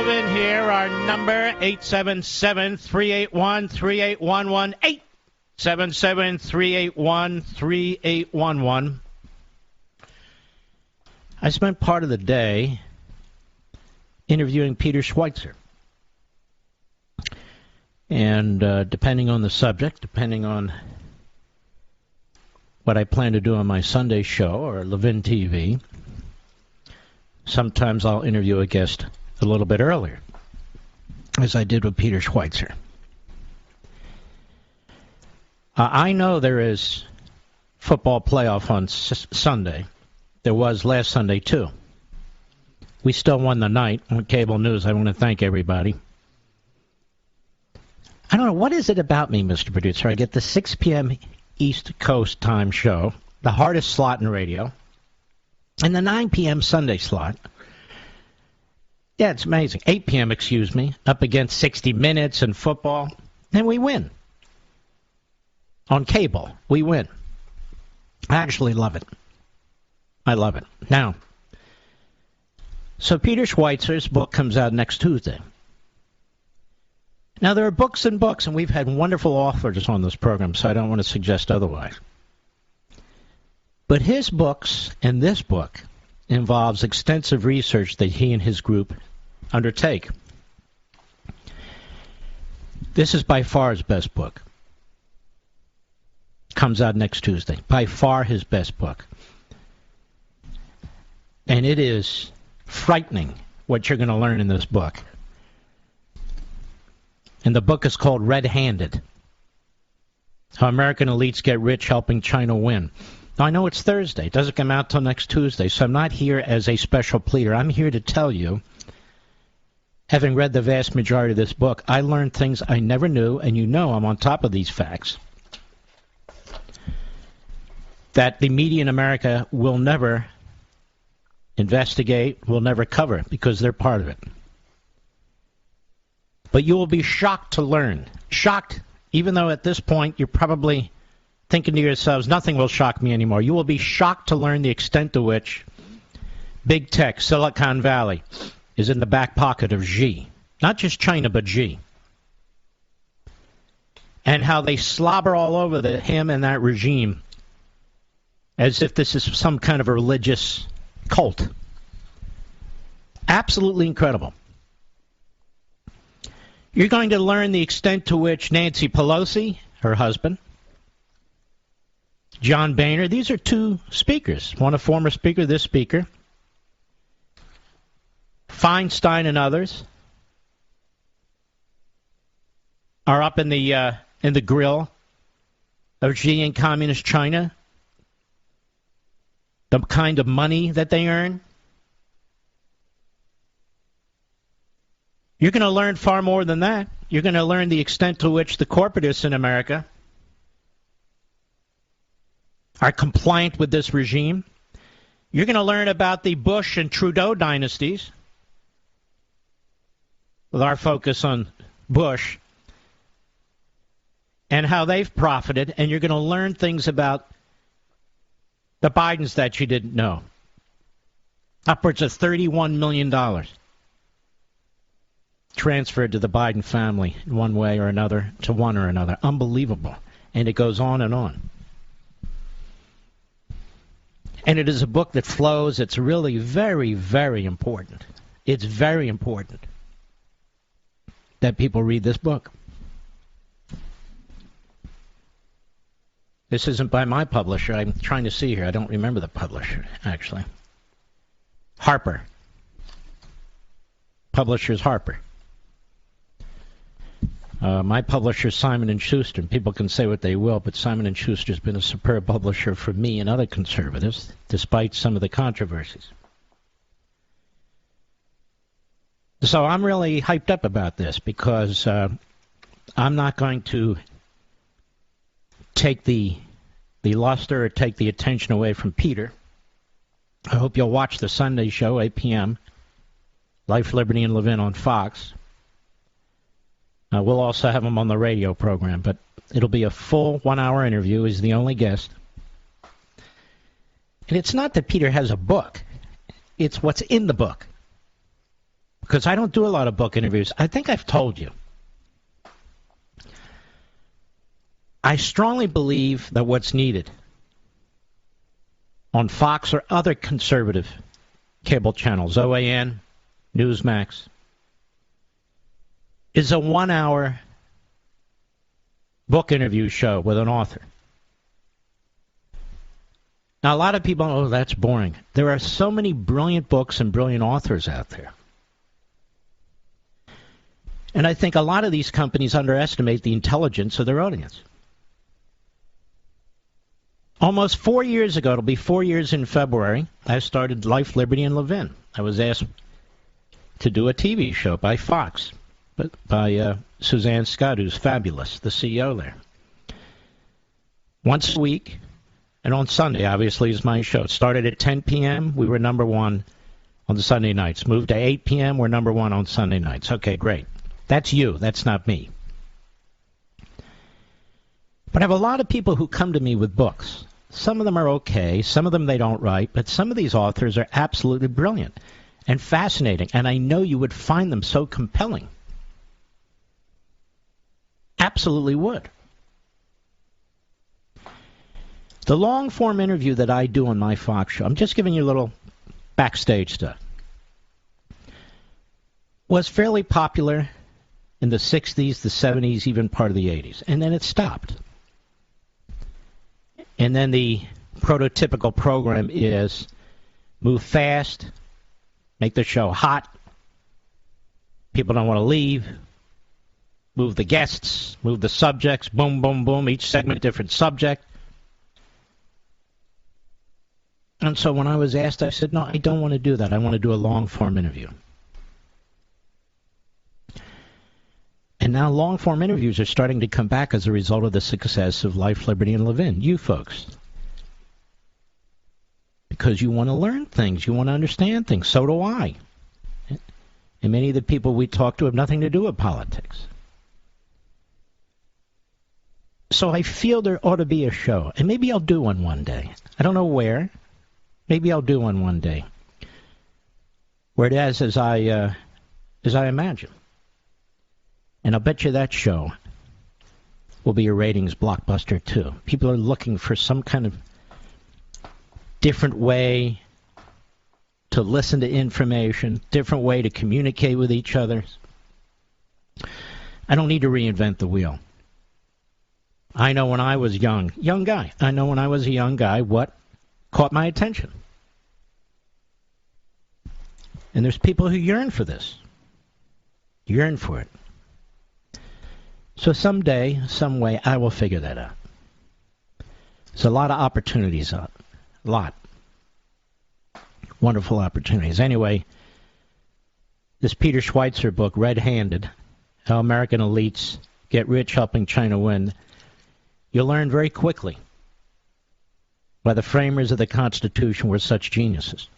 Levin here. Our number, 877-381-3811. 877-381-3811. I spent part of the day interviewing Peter Schweitzer. And depending on the subject, depending on what I plan to do on my Sunday show or Levin TV, sometimes I'll interview a guest a little bit earlier, as I did with Peter Schweitzer. I know there is football playoff on Sunday. There was last Sunday, too. We still won the night on cable news. I want to thank everybody. I don't know, what is it about me, Mr. Producer? I get the 6 p.m. East Coast time show, the hardest slot in radio, and the 9 p.m. Sunday slot. Yeah, it's amazing. 8 p.m., excuse me, up against 60 Minutes and football. And we win. On cable, we win. I actually love it. I love it. Now, so Peter Schweitzer's book comes out next Tuesday. Now, there are books and books, and we've had wonderful authors on this program, so I don't want to suggest otherwise. But his books and this book involves extensive research that he and his group undertake. This is by far his best book. Comes out next Tuesday. By far his best book. And it is frightening what you're going to learn in this book. And the book is called Red-Handed. How American Elites Get Rich Helping China Win. Now, I know it's Thursday. It doesn't come out till next Tuesday, so I'm not here as a special pleader. I'm here to tell you, having read the vast majority of this book, I learned things I never knew, and you know I'm on top of these facts, that the media in America will never investigate, will never cover, because they're part of it. But you will be shocked to learn. Shocked, even though at this point you're probably thinking to yourselves, nothing will shock me anymore. You will be shocked to learn the extent to which big tech, Silicon Valley, is in the back pocket of Xi. Not just China, but Xi. And how they slobber all over him and that regime as if this is some kind of a religious cult. Absolutely incredible. You're going to learn the extent to which Nancy Pelosi, her husband, John Boehner, these are two speakers. One a former speaker, this speaker. Feinstein and others are up in the grill of Xi in communist China. The kind of money that they earn. You're going to learn far more than that. You're going to learn the extent to which the corporatists in America are compliant with this regime. You're going to learn about the Bush and Trudeau dynasties, with our focus on Bush, and how they've profited, and you're going to learn things about the Bidens that you didn't know. Upwards of $31 million transferred to the Biden family in one way or another, to one or another. Unbelievable. And it goes on and on. And it is a book that flows. It's really very, very important. It's very important that people read this book. This isn't by my publisher. I'm trying to see here. I don't remember the publisher, actually. Harper. Publisher's Harper. My publisher is Simon & Schuster. People can say what they will, but Simon & Schuster has been a superb publisher for me and other conservatives, despite some of the controversies. So I'm really hyped up about this because I'm not going to take the luster or take the attention away from Peter. I hope you'll watch the Sunday show, 8 p.m., Life, Liberty, and Levin on Fox. We'll also have him on the radio program, but it'll be a full 1-hour interview. He's the only guest. And it's not that Peter has a book. It's what's in the book. because I don't do a lot of book interviews. I think I've told you. I strongly believe that what's needed on Fox or other conservative cable channels, OAN, Newsmax, is a 1-hour book interview show with an author. Now, a lot of people, oh, that's boring. There are so many brilliant books and brilliant authors out there. And I think a lot of these companies underestimate the intelligence of their audience. Almost 4 years ago, it'll be 4 years in February, I started Life, Liberty, and Levin. I was asked to do a TV show by Fox, but by Suzanne Scott, who's fabulous, the CEO there. Once a week, and on Sunday, obviously, is my show. It started at 10 p.m. We were number one on the Sunday nights. Moved to 8 p.m. We're number one on Sunday nights. Okay, great. That's you. That's not me. But I have a lot of people who come to me with books. Some of them are okay. Some of them they don't write. But some of these authors are absolutely brilliant and fascinating. And I know you would find them so compelling. Absolutely would. The long-form interview that I do on my Fox show, I'm just giving you a little backstage stuff, was fairly popular in the 60s, the 70s, even part of the 80s. And then it stopped. And then the prototypical program is move fast, make the show hot, people don't want to leave, move the guests, move the subjects, boom, boom, boom, each segment different subject. And so when I was asked, I said, no, I don't want to do that. I want to do a long-form interview. And now long-form interviews are starting to come back as a result of the success of Life, Liberty, and Levin. You folks. Because you want to learn things. You want to understand things. So do I. And many of the people we talk to have nothing to do with politics. So I feel there ought to be a show. And maybe I'll do one day. I don't know where. Maybe I'll do one day. Where it is as I imagine. And I'll bet you that show will be a ratings blockbuster, too. People are looking for some kind of different way to listen to information, different way to communicate with each other. I don't need to reinvent the wheel. I know when I was young guy, I know when I was a young guy what caught my attention. And there's people who yearn for this. Yearn for it. So someday, some way, I will figure that out. There's a lot of opportunities out. A lot. Wonderful opportunities. Anyway, this Peter Schweitzer book, Red-Handed, How American Elites Get Rich Helping China Win, you'll learn very quickly why the framers of the Constitution were such geniuses,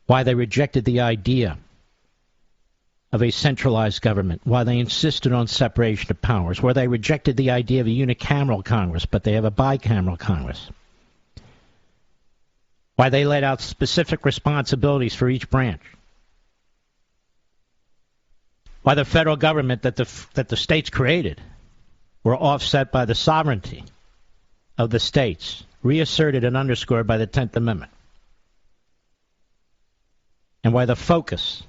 why they rejected the idea of a centralized government, why they insisted on separation of powers, where they rejected the idea of a unicameral Congress, but they have a bicameral Congress, why they laid out specific responsibilities for each branch, why the federal government that the states created were offset by the sovereignty of the states, reasserted and underscored by the 10th Amendment, and why the focus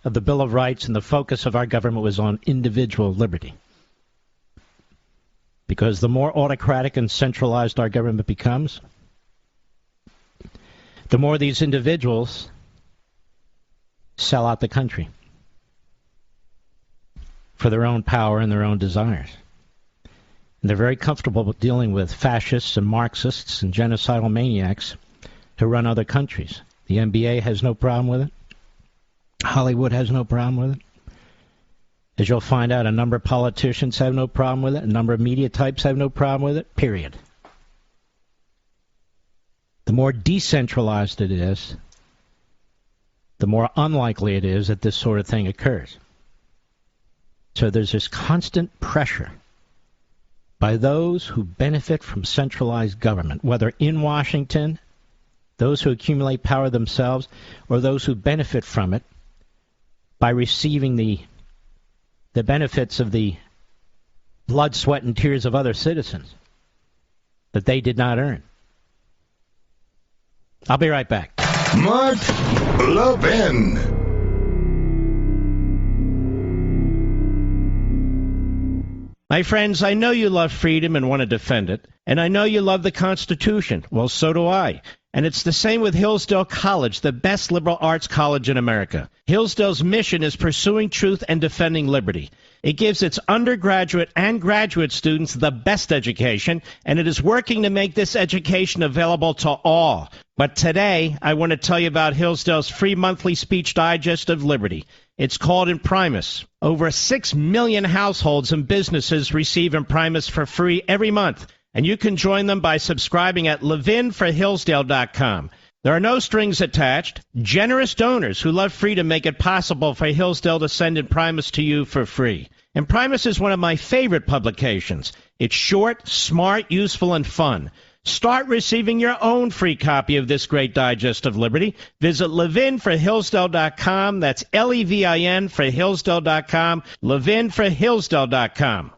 of the Bill of Rights and the focus of our government was on individual liberty. Because the more autocratic and centralized our government becomes, the more these individuals sell out the country for their own power and their own desires. And they're very comfortable with dealing with fascists and Marxists and genocidal maniacs who run other countries. The NBA has no problem with it. Hollywood has no problem with it. As you'll find out, a number of politicians have no problem with it. A number of media types have no problem with it, period. The more decentralized it is, the more unlikely it is that this sort of thing occurs. So there's this constant pressure by those who benefit from centralized government, whether in Washington, those who accumulate power themselves, or those who benefit from it by receiving the benefits of the blood, sweat, and tears of other citizens that they did not earn. I'll be right back. Mark Levin. My friends, I know you love freedom and want to defend it, and I know you love the Constitution. Well, so do I. And it's the same with Hillsdale College, the best liberal arts college in America. Hillsdale's mission is pursuing truth and defending liberty. It gives its undergraduate and graduate students the best education, and it is working to make this education available to all. But today, I want to tell you about Hillsdale's free monthly speech digest of liberty. It's called Imprimis. Over 6 million households and businesses receive Imprimis for free every month, and you can join them by subscribing at levinforhillsdale.com. There are no strings attached. Generous donors who love freedom make it possible for Hillsdale to send Imprimis to you for free. Imprimis is one of my favorite publications. It's short, smart, useful, and fun. Start receiving your own free copy of this great digest of liberty. Visit levinforhillsdale.com. That's Levin for Hillsdale.com. levinforhillsdale.com.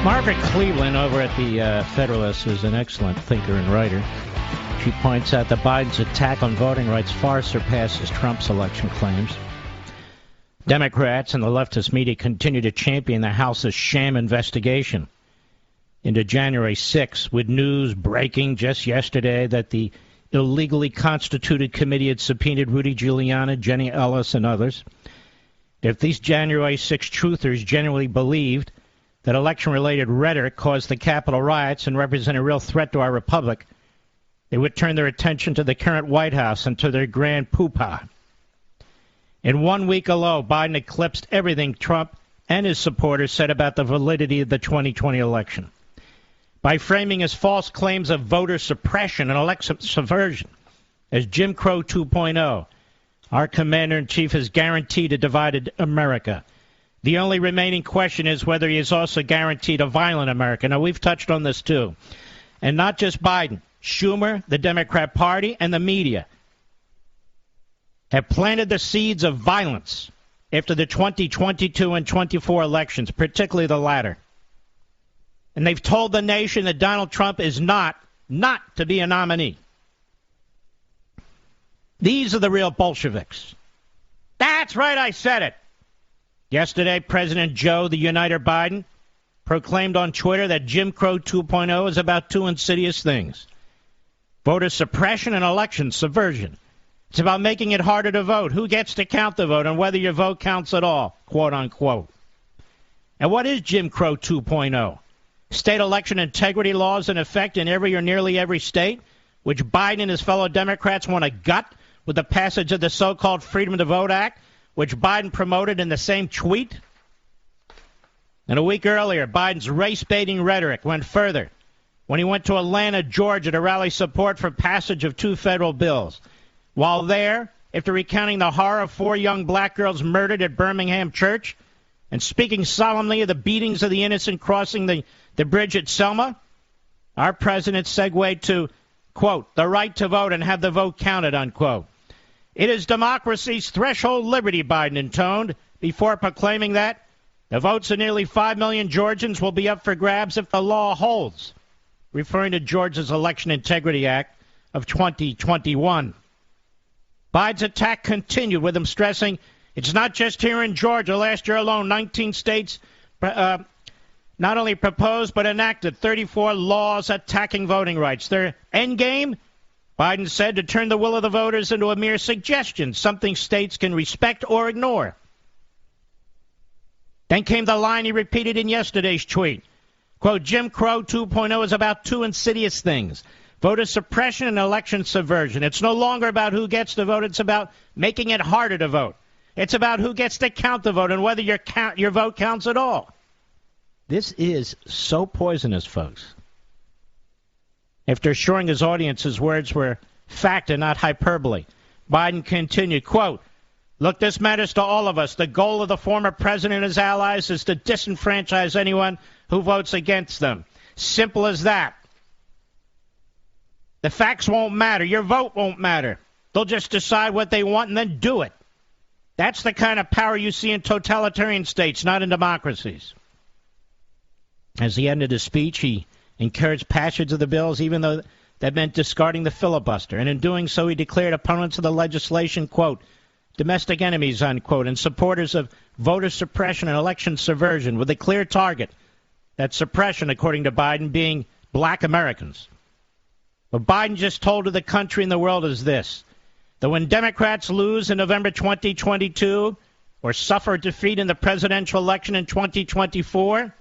Margaret Cleveland over at the Federalist is an excellent thinker and writer. She points out that Biden's attack on voting rights far surpasses Trump's election claims. Democrats and the leftist media continue to champion the House's sham investigation into January 6th, with news breaking just yesterday that the illegally constituted committee had subpoenaed Rudy Giuliani, Jenny Ellis, and others. If these January 6 truthers genuinely believed that election-related rhetoric caused the Capitol riots and represent a real threat to our republic, they would turn their attention to the current White House and to their grand poopah. In 1 week alone, Biden eclipsed everything Trump and his supporters said about the validity of the 2020 election. By framing his false claims of voter suppression and election subversion as Jim Crow 2.0, our commander-in-chief has guaranteed a divided America. The only remaining question is whether he is also guaranteed a violent America. Now, we've touched on this, too. And not just Biden. Schumer, the Democrat Party, and the media have planted the seeds of violence after the 2022 and 24 elections, particularly the latter. And they've told the nation that Donald Trump is not to be a nominee. These are the real Bolsheviks. That's right, I said it. Yesterday, President Joe, the Uniter Biden, proclaimed on Twitter that Jim Crow 2.0 is about two insidious things: voter suppression and election subversion. It's about making it harder to vote, who gets to count the vote, and whether your vote counts at all, quote unquote. And what is Jim Crow 2.0? State election integrity laws in effect in every or nearly every state, which Biden and his fellow Democrats want to gut with the passage of the so-called Freedom to Vote Act, which Biden promoted in the same tweet. And a week earlier, Biden's race-baiting rhetoric went further when he went to Atlanta, Georgia, to rally support for passage of 2 federal bills. While there, after recounting the horror of 4 young black girls murdered at Birmingham Church and speaking solemnly of the beatings of the innocent crossing the bridge at Selma, our president segued to, quote, the right to vote and have the vote counted, unquote. It is democracy's threshold liberty, Biden intoned, before proclaiming that the votes of nearly 5 million Georgians will be up for grabs if the law holds, referring to Georgia's Election Integrity Act of 2021. Biden's attack continued, with him stressing it's not just here in Georgia. Last year alone, 19 states not only proposed but enacted 34 laws attacking voting rights. Their end game, Biden said, to turn the will of the voters into a mere suggestion, something states can respect or ignore. Then came the line he repeated in yesterday's tweet. Quote, Jim Crow 2.0 is about two insidious things: voter suppression and election subversion. It's no longer about who gets to vote. It's about making it harder to vote. It's about who gets to count the vote and whether your vote counts at all. This is so poisonous, folks. After assuring his audience his words were fact and not hyperbole, Biden continued, quote, look, this matters to all of us. The goal of the former president and his allies is to disenfranchise anyone who votes against them. Simple as that. The facts won't matter. Your vote won't matter. They'll just decide what they want and then do it. That's the kind of power you see in totalitarian states, not in democracies. As he ended his speech, he encouraged passage of the bills, even though that meant discarding the filibuster. And in doing so, he declared opponents of the legislation, quote, domestic enemies, unquote, and supporters of voter suppression and election subversion, with a clear target. That suppression, according to Biden, being black Americans. What Biden just told to the country and the world is this, that when Democrats lose in November 2022 or suffer defeat in the presidential election in 2024,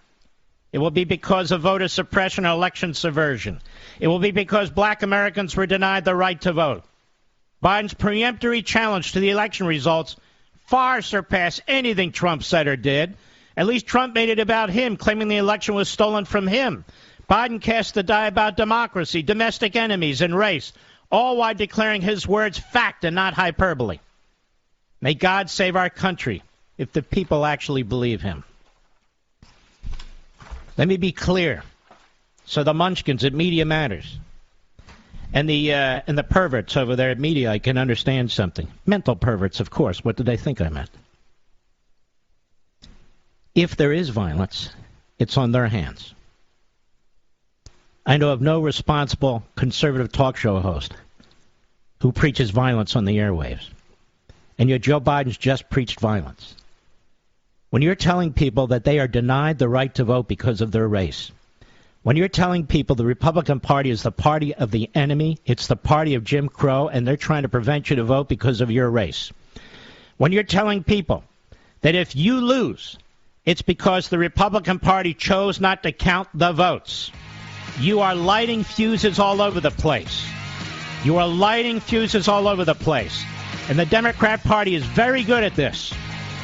it will be because of voter suppression and election subversion. It will be because black Americans were denied the right to vote. Biden's peremptory challenge to the election results far surpassed anything Trump said or did. At least Trump made it about him, claiming the election was stolen from him. Biden cast the die about democracy, domestic enemies, and race, all while declaring his words fact and not hyperbole. May God save our country if the people actually believe him. Let me be clear, so the munchkins at Media Matters and the perverts over there at Media, I can understand something. Mental perverts, of course. What did they think I meant? If there is violence, it's on their hands. I know of no responsible conservative talk show host who preaches violence on the airwaves. And yet Joe Biden's just preached violence. When you're telling people that they are denied the right to vote because of their race, when you're telling people the Republican Party is the party of the enemy, it's the party of Jim Crow, and they're trying to prevent you to vote because of your race. When you're telling people that if you lose, it's because the Republican Party chose not to count the votes. You are lighting fuses all over the place. You are lighting fuses all over the place. And the Democrat Party is very good at this.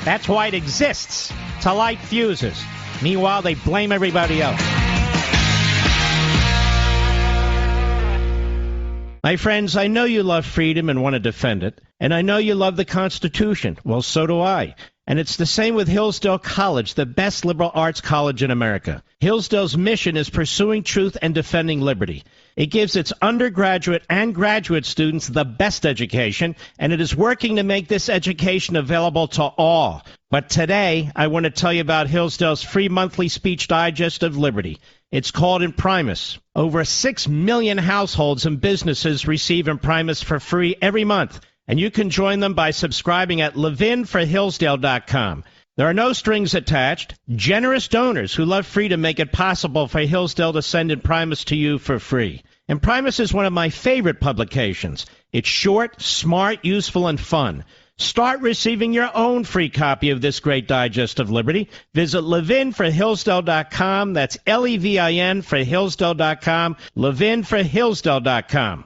That's why it exists, to light fuses. Meanwhile, they blame everybody else. My friends, I know you love freedom and want to defend it. And I know you love the Constitution. Well, so do I. And it's the same with Hillsdale College, the best liberal arts college in America. Hillsdale's mission is pursuing truth and defending liberty. It gives its undergraduate and graduate students the best education, and it is working to make this education available to all. But today, I want to tell you about Hillsdale's free monthly speech digest of liberty. It's called Imprimis. Over 6 million households and businesses receive Imprimis for free every month. And you can join them by subscribing at levinforhillsdale.com. There are no strings attached. Generous donors who love freedom make it possible for Hillsdale to send Imprimis to you for free. Imprimis is one of my favorite publications. It's short, smart, useful, and fun. Start receiving your own free copy of this great digest of liberty. Visit levinforhillsdale.com. That's Levin for Hillsdale.com. levinforhillsdale.com.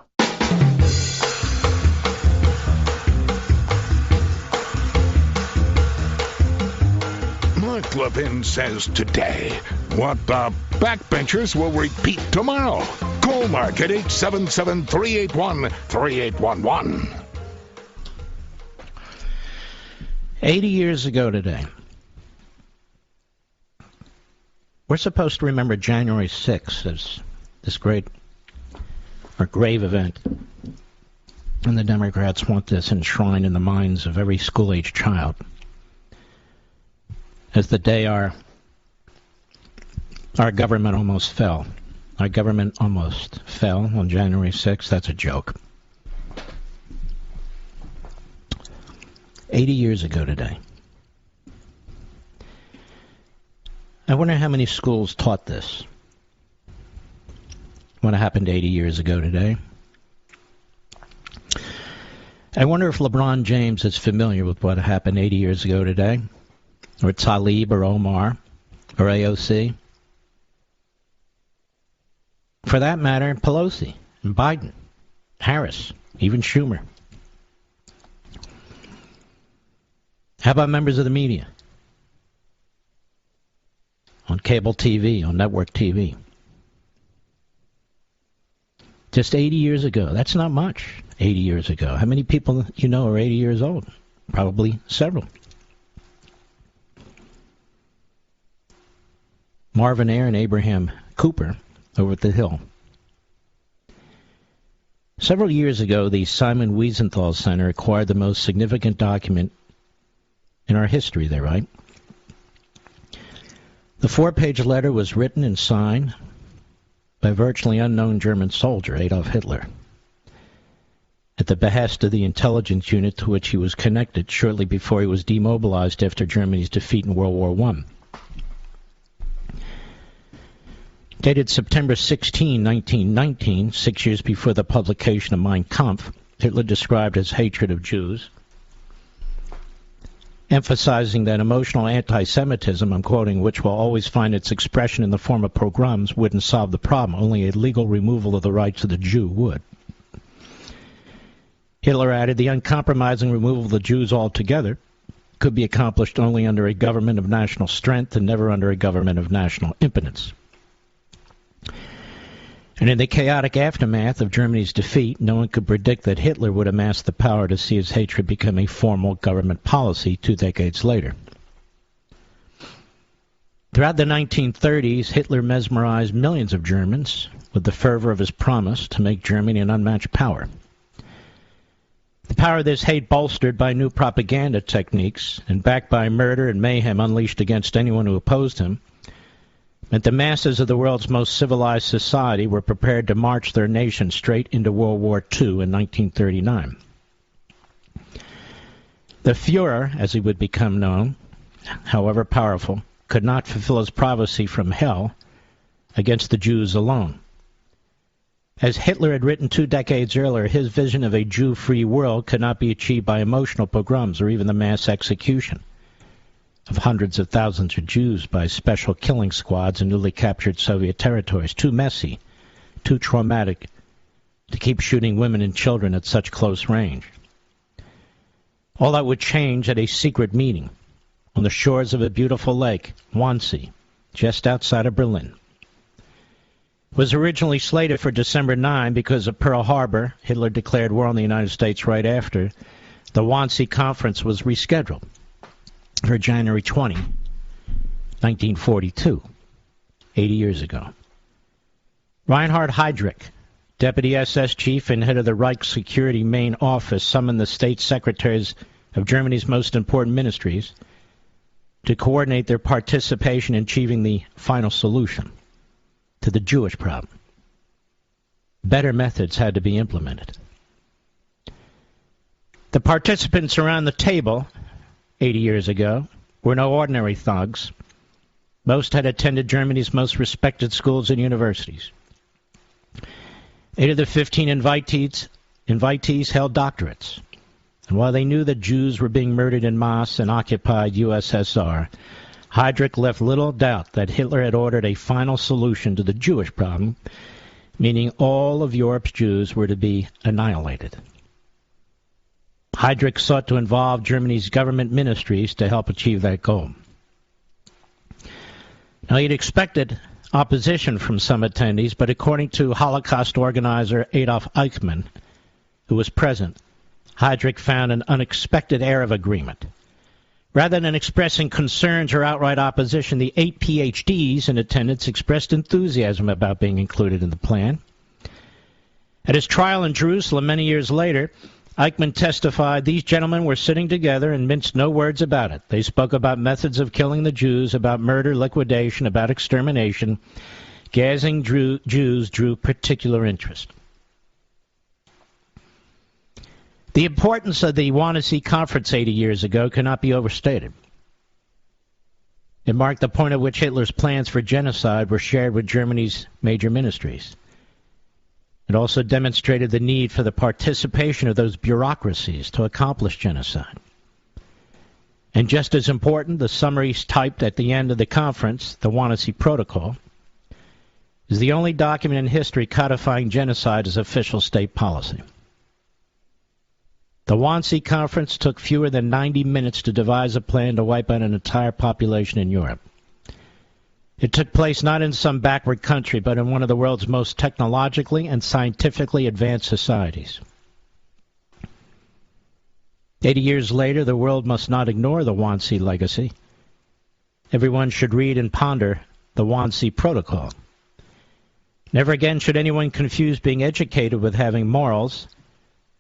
Mark Levin says today what the backbenchers will repeat tomorrow. Call Mark at 877-381-3811. 80 years ago today, we're supposed to remember January 6th as this great or grave event. And the Democrats want this enshrined in the minds of every school-age child. As the day our government almost fell. Our government almost fell on January 6th. That's a joke. 80 years ago today. I wonder how many schools taught this. What happened 80 years ago today? I wonder if LeBron James is familiar with what happened 80 years ago today. Or Tlaib or Omar or AOC. For that matter, Pelosi and Biden, Harris, even Schumer. How about members of the media? On cable TV, on network TV. Just 80 years ago. That's not much, 80 years ago. How many people you know are 80 years old? Probably several. Marvin Ayre and Abraham Cooper over at the Hill. Several years ago, the Simon Wiesenthal Center acquired the most significant document in our history, they write. The 4-page letter was written and signed by a virtually unknown German soldier, Adolf Hitler, at the behest of the intelligence unit to which he was connected shortly before he was demobilized after Germany's defeat in World War I. Dated September 16, 1919, 6 years before the publication of Mein Kampf, Hitler described his hatred of Jews, emphasizing that emotional anti-Semitism, I'm quoting, which will always find its expression in the form of pogroms, wouldn't solve the problem. Only a legal removal of the rights of the Jew would. Hitler added, the uncompromising removal of the Jews altogether could be accomplished only under a government of national strength and never under a government of national impotence. And in the chaotic aftermath of Germany's defeat, no one could predict that Hitler would amass the power to see his hatred become a formal government policy 2 decades later. Throughout the 1930s, Hitler mesmerized millions of Germans with the fervor of his promise to make Germany an unmatched power. The power of this hate bolstered by new propaganda techniques and backed by murder and mayhem unleashed against anyone who opposed him, meant the masses of the world's most civilized society were prepared to march their nation straight into World War II in 1939. The Führer, as he would become known, however powerful, could not fulfill his prophecy from hell against the Jews alone. As Hitler had written 2 decades earlier, his vision of a Jew-free world could not be achieved by emotional pogroms or even the mass execution of hundreds of thousands of Jews by special killing squads in newly captured Soviet territories. Too messy, too traumatic to keep shooting women and children at such close range. All that would change at a secret meeting on the shores of a beautiful lake, Wannsee, just outside of Berlin. It was originally slated for December 9 because of Pearl Harbor. Hitler declared war on the United States right after. The Wannsee Conference was rescheduled for January 20, 1942, 80 years ago. Reinhard Heydrich, deputy SS chief and head of the Reich Security Main Office, summoned the state secretaries of Germany's most important ministries to coordinate their participation in achieving the final solution to the Jewish problem. Better methods had to be implemented. The participants around the table 80 years ago were no ordinary thugs. Most had attended Germany's most respected schools and universities. 8 of the 15 invitees held doctorates. And while they knew that Jews were being murdered en masse in occupied USSR, Heydrich left little doubt that Hitler had ordered a final solution to the Jewish problem, meaning all of Europe's Jews were to be annihilated. Heydrich sought to involve Germany's government ministries to help achieve that goal. Now, he'd expected opposition from some attendees, but according to Holocaust organizer Adolf Eichmann, who was present, Heydrich found an unexpected air of agreement. Rather than expressing concerns or outright opposition, the 8 PhDs in attendance expressed enthusiasm about being included in the plan. At his trial in Jerusalem many years later, Eichmann testified, these gentlemen were sitting together and minced no words about it. They spoke about methods of killing the Jews, about murder, liquidation, about extermination. Gassing Jews drew particular interest. The importance of the Wannsee Conference 80 years ago cannot be overstated. It marked the point at which Hitler's plans for genocide were shared with Germany's major ministries. It also demonstrated the need for the participation of those bureaucracies to accomplish genocide. And just as important, the summaries typed at the end of the conference, the Wannsee Protocol, is the only document in history codifying genocide as official state policy. The Wannsee Conference took fewer than 90 minutes to devise a plan to wipe out an entire population in Europe. It took place not in some backward country, but in one of the world's most technologically and scientifically advanced societies. 80 years later, the world must not ignore the Wannsee legacy. Everyone should read and ponder the Wannsee Protocol. Never again should anyone confuse being educated with having morals.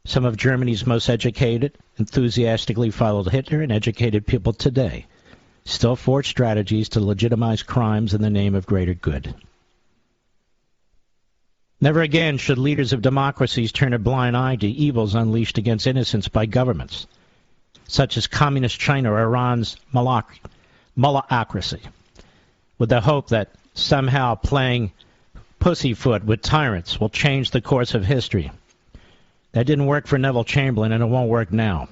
Some of Germany's most educated enthusiastically followed Hitler, and educated people today still forge strategies to legitimize crimes in the name of greater good. Never again should leaders of democracies turn a blind eye to evils unleashed against innocents by governments, such as Communist China or Iran's mullahocracy, with the hope that somehow playing pussyfoot with tyrants will change the course of history. That didn't work for Neville Chamberlain, and it won't work now.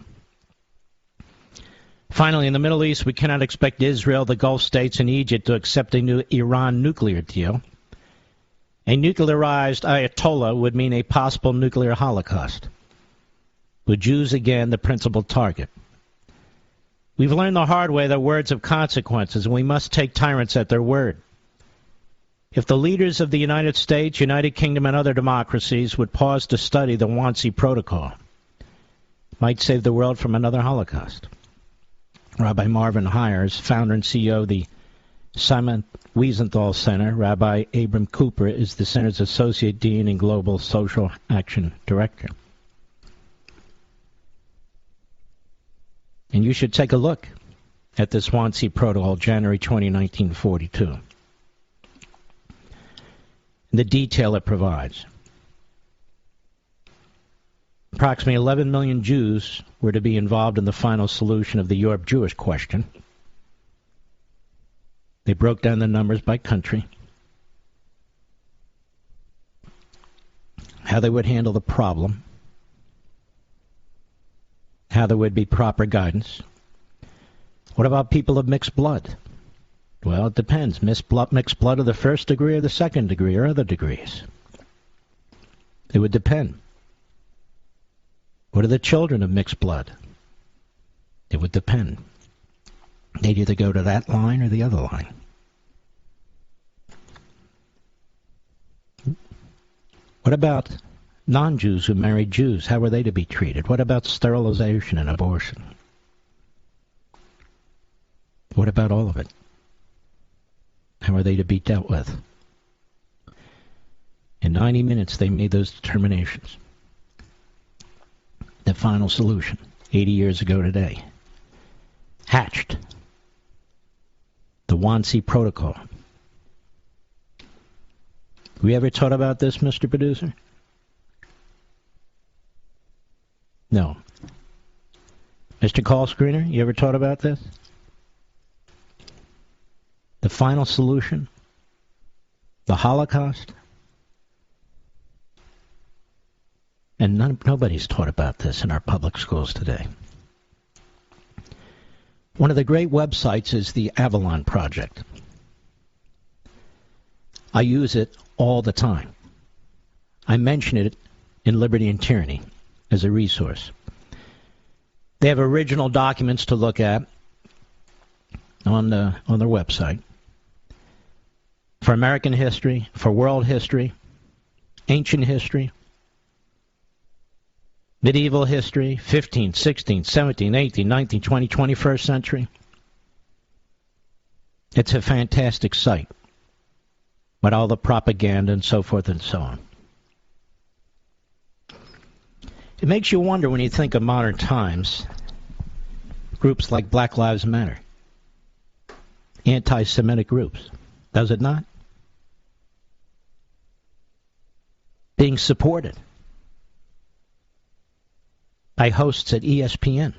Finally, in the Middle East, we cannot expect Israel, the Gulf states, and Egypt to accept a new Iran nuclear deal. A nuclearized Ayatollah would mean a possible nuclear holocaust, with Jews again the principal target. We've learned the hard way that words have consequences, and we must take tyrants at their word. If the leaders of the United States, United Kingdom, and other democracies would pause to study the Wannsee Protocol, it might save the world from another Holocaust. Rabbi Marvin Hires, founder and CEO of the Simon Wiesenthal Center. Rabbi Abram Cooper is the center's Associate Dean and Global Social Action Director. And you should take a look at this Wannsee Protocol, January 20, 1942. The detail it provides. Approximately 11 million Jews were to be involved in the final solution of the Europe-Jewish question. They broke down the numbers by country, how they would handle the problem, how there would be proper guidance. What about people of mixed blood? Well, it depends. Mixed blood of the first degree or the second degree or other degrees. It would depend. What are the children of mixed blood? It would depend. They'd either go to that line or the other line. What about non-Jews who married Jews? How were they to be treated? What about sterilization and abortion? What about all of it? How are they to be dealt with? In 90 minutes, they made those determinations. The final solution, 80 years ago today, hatched. The Wannsee Protocol. We ever thought about this, Mr. Producer? No. Mr. Call Screener, you ever thought about this? The final solution? The Holocaust? And nobody's taught about this in our public schools today. One of the great websites is the Avalon Project. I use it all the time. I mention it in Liberty and Tyranny as a resource. They have original documents to look at on their website for American history, for world history, ancient history, medieval history, 15th, 16th, 17th, 18th, 19th, 20th, 21st century. It's a fantastic site with all the propaganda and so forth and so on. It makes you wonder when you think of modern times, groups like Black Lives Matter, anti-Semitic groups, does it not? Being supported by hosts at ESPN,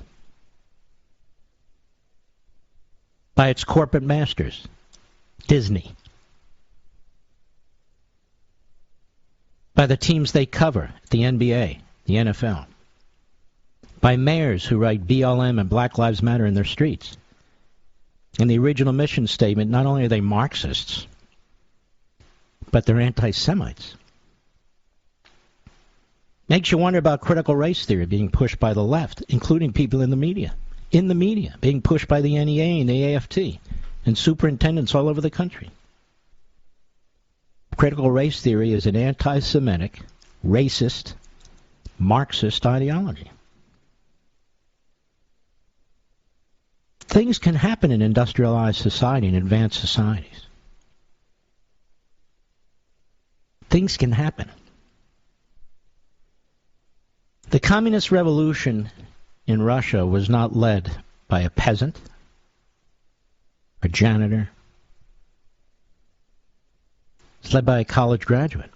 by its corporate masters, Disney, by the teams they cover, the NBA, the NFL, by mayors who write BLM and Black Lives Matter in their streets. In the original mission statement, not only are they Marxists, but they're anti-Semites. Makes you wonder about critical race theory being pushed by the left, including people in the media. In the media, being pushed by the NEA and the AFT, and superintendents all over the country. Critical race theory is an anti-Semitic, racist, Marxist ideology. Things can happen in industrialized society and advanced societies. things can happen. The communist revolution in Russia was not led by a peasant, a janitor. It's led by a college graduate,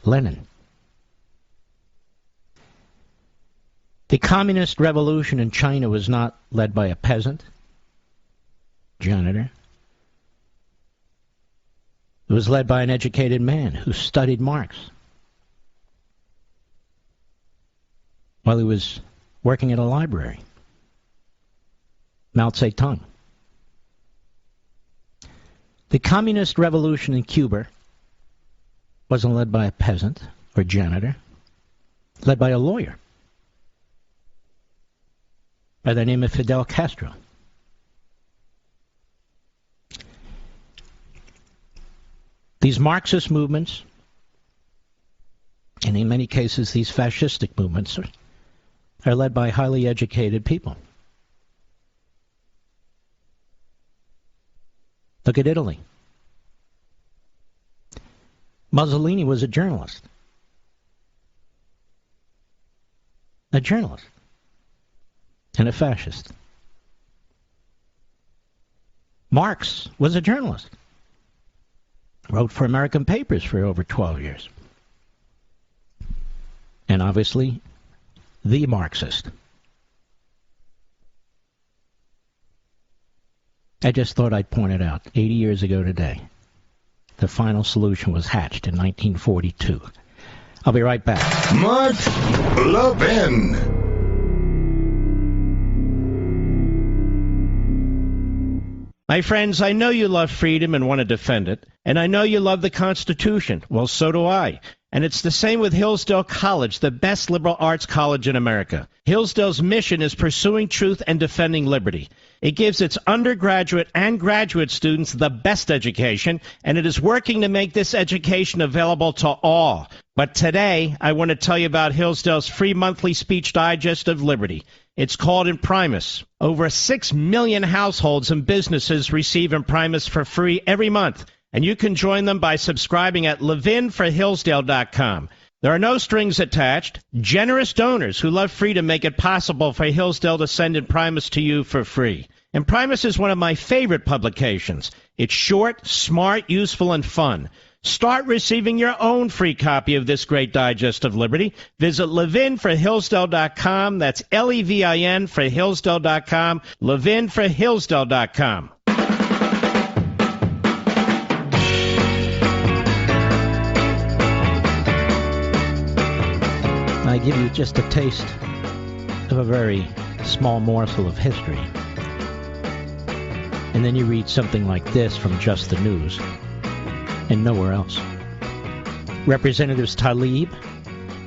Lenin. The communist revolution in China was not led by a peasant, janitor. It was led by an educated man who studied Marx while he was working at a library. Mao Zedong. The communist revolution in Cuba wasn't led by a peasant or janitor, led by a lawyer by the name of Fidel Castro. These Marxist movements, and in many cases these fascistic movements, are led by highly educated people. Look at Italy. Mussolini was a journalist. A journalist. And a fascist. Marx was a journalist. Wrote for American papers for over 12 years. And obviously, the Marxist. I just thought I'd point it out. 80 years ago today, the final solution was hatched in 1942. I'll be right back. Mark Levin. My friends, I know you love freedom and want to defend it, and I know you love the Constitution. Well, so do I. And it's the same with Hillsdale College, the best liberal arts college in America. Hillsdale's mission is pursuing truth and defending liberty. It gives its undergraduate and graduate students the best education, and it is working to make this education available to all. But today, I want to tell you about Hillsdale's free monthly speech digest of liberty. It's called Imprimis. Over 6 million households and businesses receive Imprimis for free every month, and you can join them by subscribing at levinforhillsdale.com. There are no strings attached. Generous donors who love freedom make it possible for Hillsdale to send Imprimis to you for free. Imprimis is one of my favorite publications. It's short, smart, useful, and fun. Start receiving your own free copy of this great digest of liberty. Visit levinforhillsdale.com. That's Levin for Hillsdale.com. Levinforhillsdale.com. I give you just a taste of a very small morsel of history. And then you read something like this from Just the News and nowhere else. Representatives Tlaib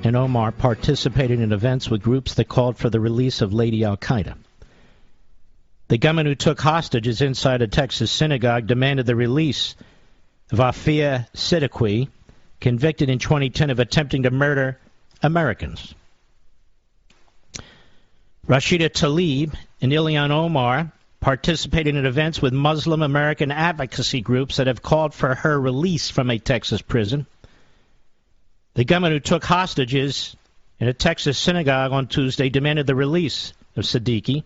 and Omar participated in events with groups that called for the release of Lady Al-Qaeda. The gunman who took hostages inside a Texas synagogue demanded the release of Afia Siddiqui, convicted in 2010 of attempting to murder Americans. Rashida Tlaib and Ilhan Omar participated in events with Muslim American advocacy groups that have called for her release from a Texas prison. The gunman who took hostages in a Texas synagogue on Tuesday demanded the release of Siddiqui,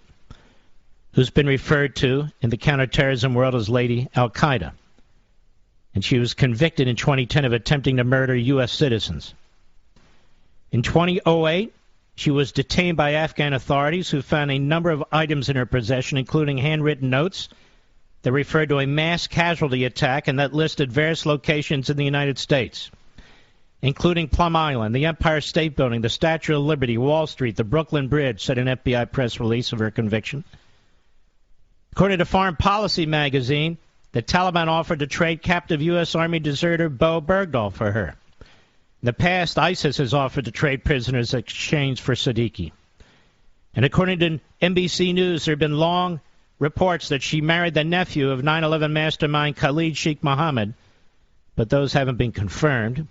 who's been referred to in the counterterrorism world as Lady Al-Qaeda. And she was convicted in 2010 of attempting to murder U.S. citizens. In 2008, she was detained by Afghan authorities who found a number of items in her possession, including handwritten notes that referred to a mass casualty attack and that listed various locations in the United States, including Plum Island, the Empire State Building, the Statue of Liberty, Wall Street, the Brooklyn Bridge, said an FBI press release of her conviction. According to Foreign Policy magazine, the Taliban offered to trade captive U.S. Army deserter Bo Bergdahl for her. In the past, ISIS has offered to trade prisoners in exchange for Siddiqui. And according to NBC News, there have been long reports that she married the nephew of 9/11 mastermind Khalid Sheikh Mohammed, but those haven't been confirmed.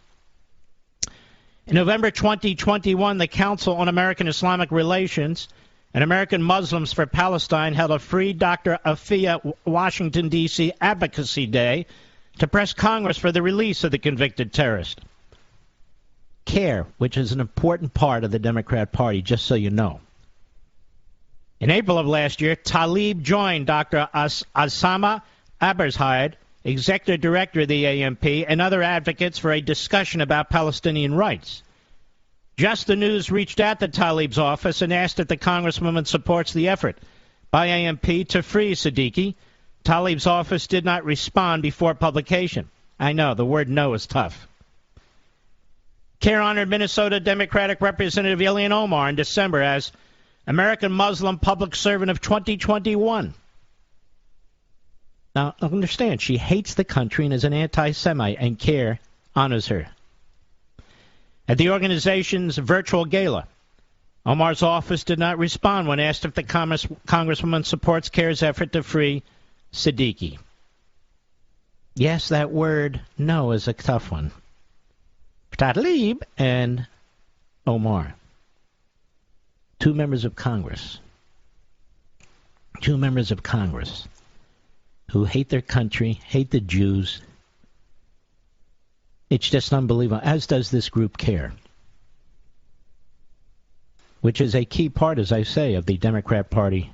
In November 2021, the Council on American Islamic Relations and American Muslims for Palestine held a free Dr. Afia Washington, D.C. Advocacy Day to press Congress for the release of the convicted terrorist. CARE, which is an important part of the Democrat Party, just so you know. In April of last year, Tlaib joined Dr. Osama Abershad, executive director of the AMP, and other advocates for a discussion about Palestinian rights. Just the News reached out to Tlaib's office and asked if the Congresswoman supports the effort by AMP to free Siddiqui. Tlaib's office did not respond before publication. I know, the word no is tough. CARE honored Minnesota Democratic Representative Ilhan Omar in December as American Muslim Public Servant of 2021. Now, understand, she hates the country and is an anti-Semite, and CARE honors her. At the organization's virtual gala, Omar's office did not respond when asked if the Congresswoman supports CARE's effort to free Siddiqui. Yes, that word no is a tough one. Tlaib and Omar, two members of Congress who hate their country, hate the Jews. It's just unbelievable, as does this group CARE, which is a key part, as I say, of the Democrat Party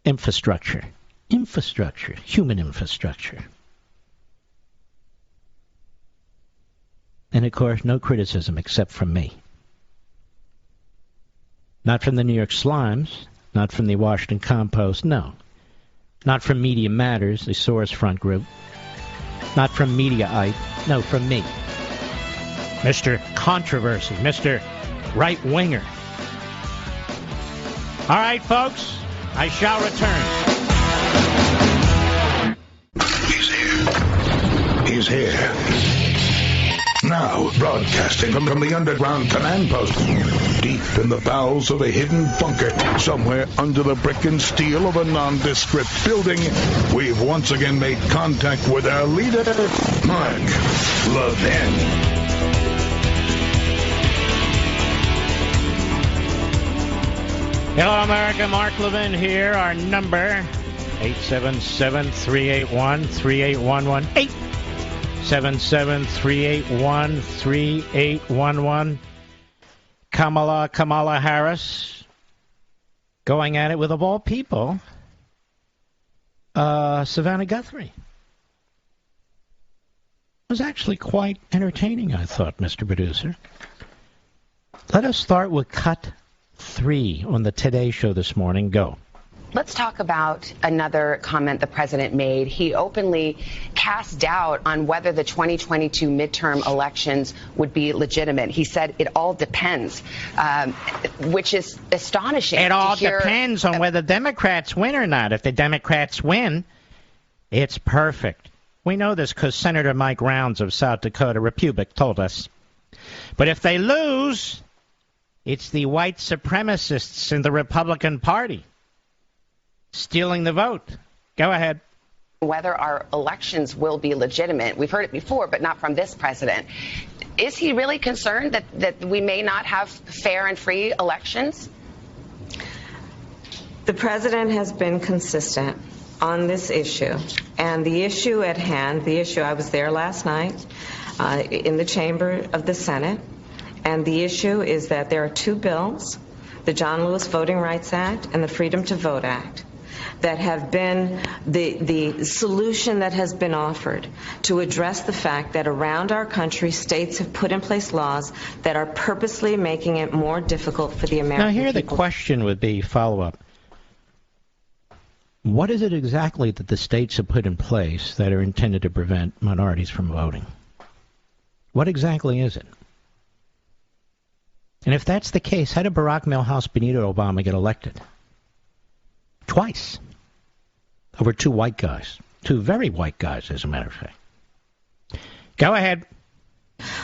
infrastructure. Human infrastructure. And, of course, no criticism except from me. Not from the New York Slimes, not from the Washington Compost, no. Not from Media Matters, the Source Front Group. Not from Mediaite, no, from me. Mr. Controversy, Mr. Right-Winger. All right, folks, I shall return. He's here. Now, broadcasting from the underground command post, deep in the bowels of a hidden bunker, somewhere under the brick and steel of a nondescript building, we've once again made contact with our leader, Mark Levin. Hello, America. Mark Levin here. Our number, 877-381-3811. 877-381-3811. Kamala Harris going at it with, of all people, Savannah Guthrie. It was actually quite entertaining, I thought, Mr. Producer. Let us start with cut 3 on the Today Show this morning. Go. Let's talk about another comment the president made. He openly cast doubt on whether the 2022 midterm elections would be legitimate. He said it all depends, which is astonishing. It all depends on whether Democrats win or not. If the Democrats win, it's perfect. We know this because Senator Mike Rounds of South Dakota Republic told us. But if they lose, it's the white supremacists in the Republican Party stealing the vote. Go ahead. Whether our elections will be legitimate. We've heard it before, but not from this president. Is he really concerned that we may not have fair and free elections? The president has been consistent on this issue. And the issue at hand, I was there last night in the chamber of the Senate. And the issue is that there are two bills, the John Lewis Voting Rights Act and the Freedom to Vote Act, that have been the solution that has been offered to address the fact that around our country, states have put in place laws that are purposely making it more difficult for the American people. Now here the question would be, follow-up, what is it exactly that the states have put in place that are intended to prevent minorities from voting? What exactly is it? And if that's the case, how did Barack Milhouse Benito Obama get elected? Twice. Over two white guys. Two very white guys, as a matter of fact. Go ahead.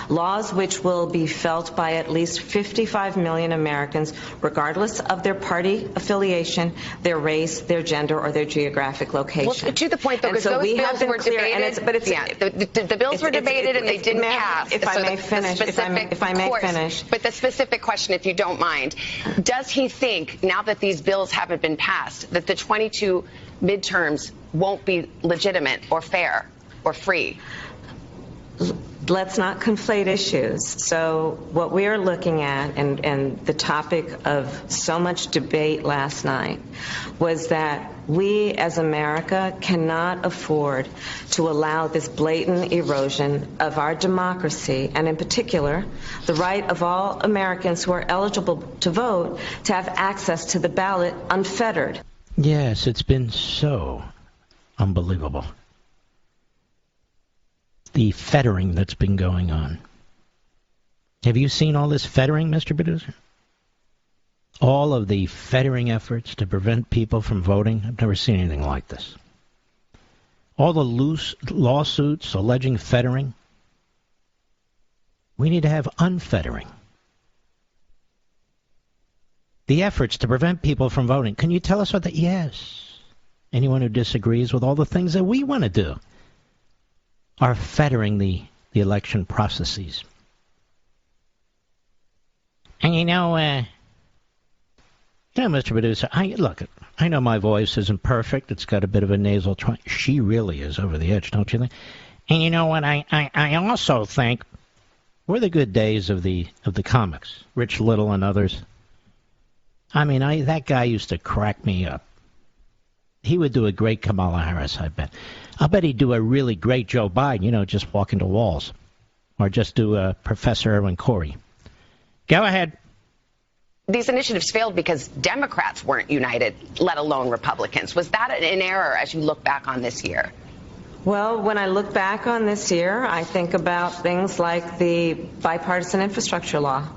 Laws which will be felt by at least 55 million Americans, regardless of their party affiliation, their race, their gender, or their geographic location. Well, to the point, though, because those bills were debated. The bills were debated and they didn't pass. If I may finish. But the specific question, if you don't mind, does he think, now that these bills haven't been passed, that the 22 midterms won't be legitimate or fair? or free? Let's not conflate issues. So what we are looking at, and the topic of so much debate last night, was that we as America cannot afford to allow this blatant erosion of our democracy, and in particular, the right of all Americans who are eligible to vote to have access to the ballot unfettered. Yes, it's been so unbelievable. The fettering that's been going on. Have you seen all this fettering, Mr. Producer? All of the fettering efforts to prevent people from voting? I've never seen anything like this. All the loose lawsuits alleging fettering. We need to have unfettering. The efforts to prevent people from voting. Can you tell us what that? Yes. Anyone who disagrees with all the things that we want to do are fettering the election processes. And Mr. Producer, I know my voice isn't perfect. It's got a bit of a nasal twang. She really is over the edge, don't you think? And you know what? I also think were the good days of the comics, Rich Little and others. I mean, that guy used to crack me up. He would do a great Kamala Harris, I bet. I'll bet he'd do a really great Joe Biden, just walk into walls. Or just do Professor Erwin Corey. Go ahead. These initiatives failed because Democrats weren't united, let alone Republicans. Was that an error as you look back on this year? Well, when I look back on this year, I think about things like the bipartisan infrastructure law.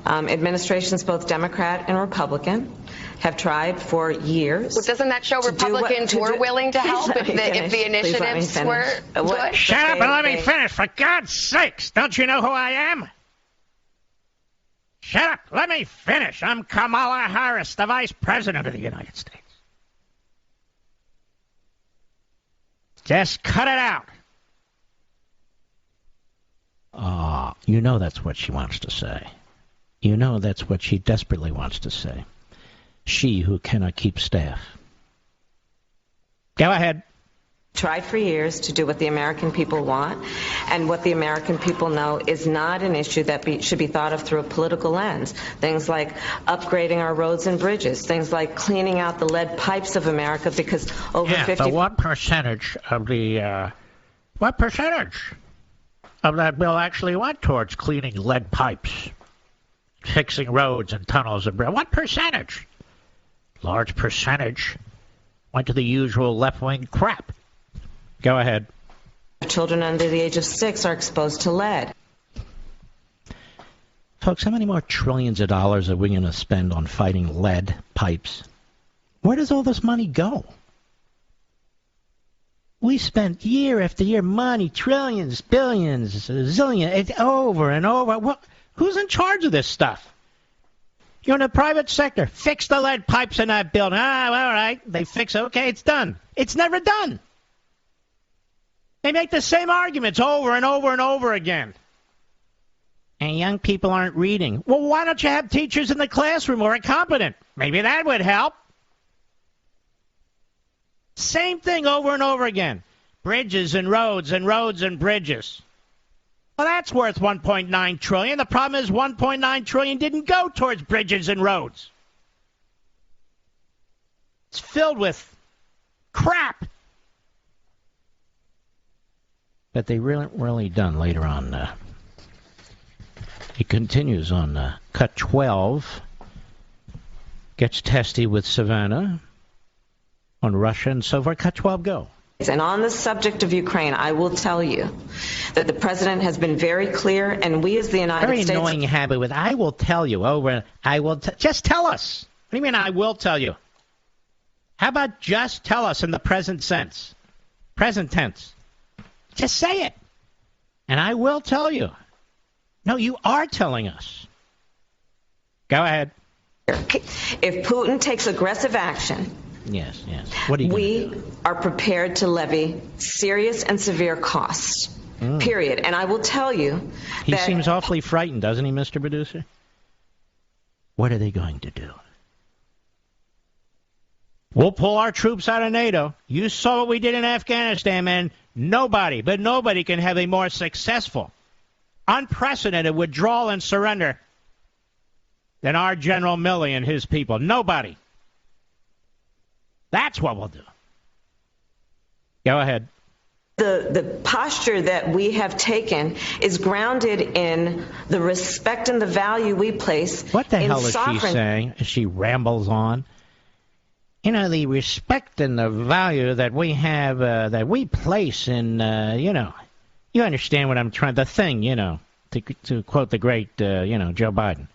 Administrations, both Democrat and Republican, have tried for years. Well, doesn't that show Republicans were willing to help if the initiatives were good? Shut up and let me finish, for God's sakes. Don't you know who I am? Shut up. Let me finish. I'm Kamala Harris, the Vice President of the United States. Just cut it out. That's what she wants to say. That's what she desperately wants to say. She who cannot keep staff. Go ahead. Tried for years to do what the American people want, and what the American people know is not an issue that should be thought of through a political lens. Things like upgrading our roads and bridges, things like cleaning out the lead pipes of America, because over 50... but what percentage of that bill actually went towards cleaning lead pipes, fixing roads and tunnels and bridges? What percentage? Large percentage went to the usual left-wing crap. Go ahead. Children under the age of 6 are exposed to lead. Folks, how many more trillions of dollars are we going to spend on fighting lead pipes? Where does all this money go? We spent year after year money, trillions, billions, zillions, over and over. Who's in charge of this stuff? You're in the private sector. Fix the lead pipes in that building. All right. They fix it. Okay, it's done. It's never done. They make the same arguments over and over and over again. And young people aren't reading. Well, why don't you have teachers in the classroom who are competent? Maybe that would help. Same thing over and over again. Bridges and roads and roads and bridges. Well, that's worth $1.9 trillion. The problem is $1.9 trillion didn't go towards bridges and roads. It's filled with crap. But they really done later on. It continues on cut 12. Gets testy with Savannah on Russia and so forth. Cut 12, go. And on the subject of Ukraine, I will tell you that the president has been very clear, and we as the United States... Very annoying habit with, I will tell you. Just tell us. What do you mean, I will tell you? How about just tell us in the present sense? Present tense. Just say it. And I will tell you. No, you are telling us. Go ahead. If Putin takes aggressive action... Yes. What are you We are prepared to levy serious and severe costs, period. And I will tell you He seems awfully frightened, doesn't he, Mr. Producer? What are they going to do? We'll pull our troops out of NATO. You saw what we did in Afghanistan, man. Nobody can have a more successful, unprecedented withdrawal and surrender than our General Milley and his people. Nobody. That's what we'll do. Go ahead. The posture that we have taken is grounded in the respect and the value we place What the in hell is sovereign- she saying as she rambles on? You know, the respect and the value that we have, that we place in, you understand what I'm trying, the thing, to quote the great, Joe Biden.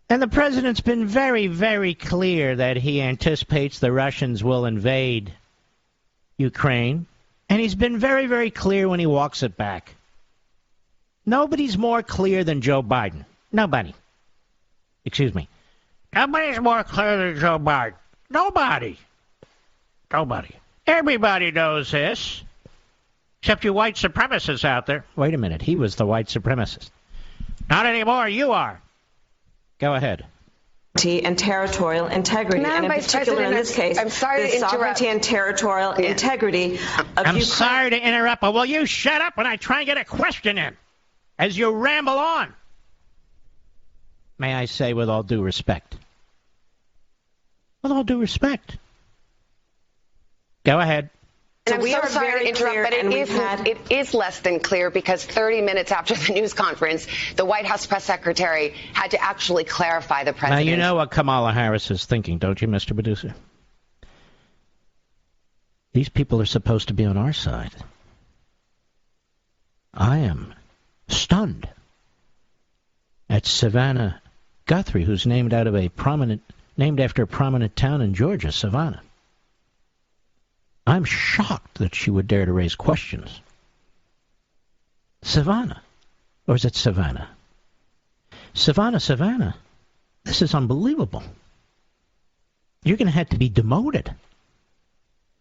And the president's been very, very clear that he anticipates the Russians will invade Ukraine. And he's been very, very clear when he walks it back. Nobody's more clear than Joe Biden. Nobody. Excuse me. Nobody's more clear than Joe Biden. Nobody. Everybody knows this. Except you white supremacists out there. Wait a minute. He was the white supremacist. Not anymore. You are. Go ahead. And territorial integrity, and in particular in this case, I'm sorry the to interrupt. sovereignty and territorial integrity of I'm Ukraine. sorry to interrupt, but will you shut up when I try and get a question in as you ramble on? May I say with all due respect? With all due respect. Go ahead. And I'm we so are sorry very to interrupt, clear, but and it is less than clear because 30 minutes after the news conference, the White House press secretary had to actually clarify the president. Now, you know what Kamala Harris is thinking, don't you, Mr. Producer? These people are supposed to be on our side. I am stunned at Savannah Guthrie, who's named after a prominent town in Georgia, Savannah. I'm shocked that she would dare to raise questions. Savannah. Or is it Savannah? Savannah. This is unbelievable. You're going to have to be demoted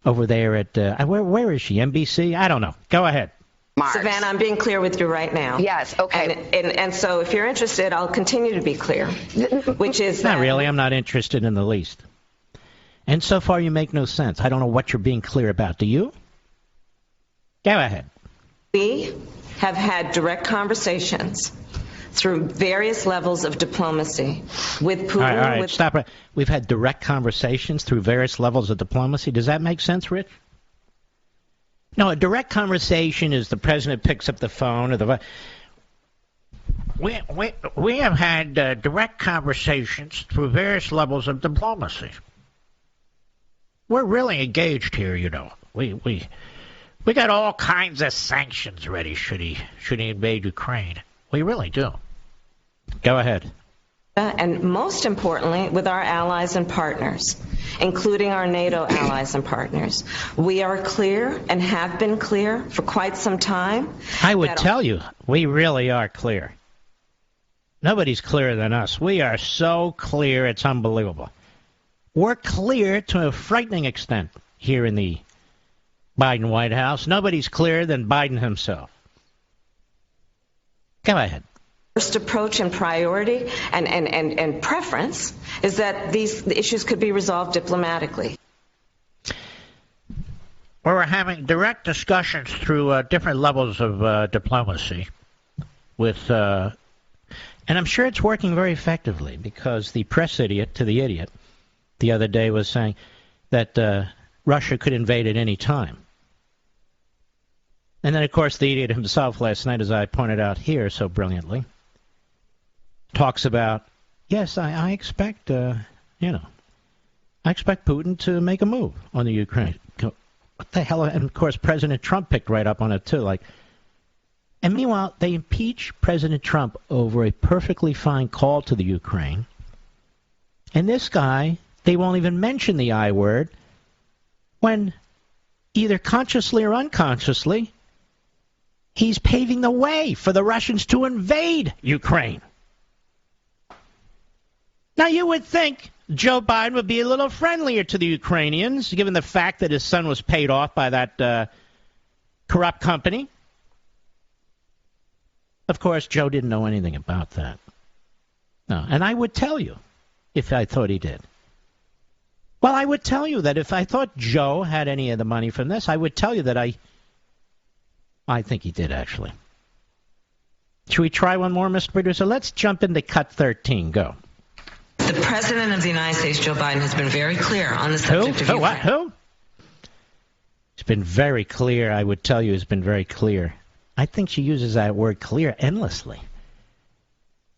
over there at, where is she, NBC? I don't know. Go ahead. Mars. Savannah, I'm being clear with you right now. Yes, okay. And so if you're interested, I'll continue to be clear, which is Not that really. I'm not interested in the least. And so far, you make no sense. I don't know what you're being clear about. Do you? Go ahead. we have had direct conversations through various levels of diplomacy with Putin. All right, stop it. We've had direct conversations through various levels of diplomacy. Does that make sense, Rich? No, a direct conversation is the president picks up the phone or the... We have had direct conversations through various levels of diplomacy. We're really engaged here, you know. We got all kinds of sanctions ready should he invade Ukraine. We really do. Go ahead. And most importantly, with our allies and partners, including our NATO allies and partners. We are clear and have been clear for quite some time. I would tell you, we really are clear. Nobody's clearer than us. We are so clear, it's unbelievable. We're clear to a frightening extent here in the Biden White House. Nobody's clearer than Biden himself. Go ahead. First approach and priority and preference is that these issues could be resolved diplomatically. Well, we're having direct discussions through different levels of diplomacy with... and I'm sure it's working very effectively because the press idiot to the idiot the other day was saying that Russia could invade at any time. And then, of course, the idiot himself last night, as I pointed out here so brilliantly, talks about, yes, I expect, I expect Putin to make a move on the Ukraine. What the hell? And, of course, President Trump picked right up on it, too. And meanwhile, they impeach President Trump over a perfectly fine call to the Ukraine. And this guy, they won't even mention the I word when either consciously or unconsciously, he's paving the way for the Russians to invade Ukraine. Now, you would think Joe Biden would be a little friendlier to the Ukrainians, given the fact that his son was paid off by that corrupt company. Of course, Joe didn't know anything about that. No, and I would tell you if I thought he did. Well, I would tell you that if I thought Joe had any of the money from this, I would tell you that I think he did, actually. Should we try one more, Mr. Producer? Let's jump into cut 13. Go. The President of the United States, Joe Biden, has been very clear on the subject of Ukraine. Who? It's been very clear. I would tell you it's been very clear. I think she uses that word clear endlessly.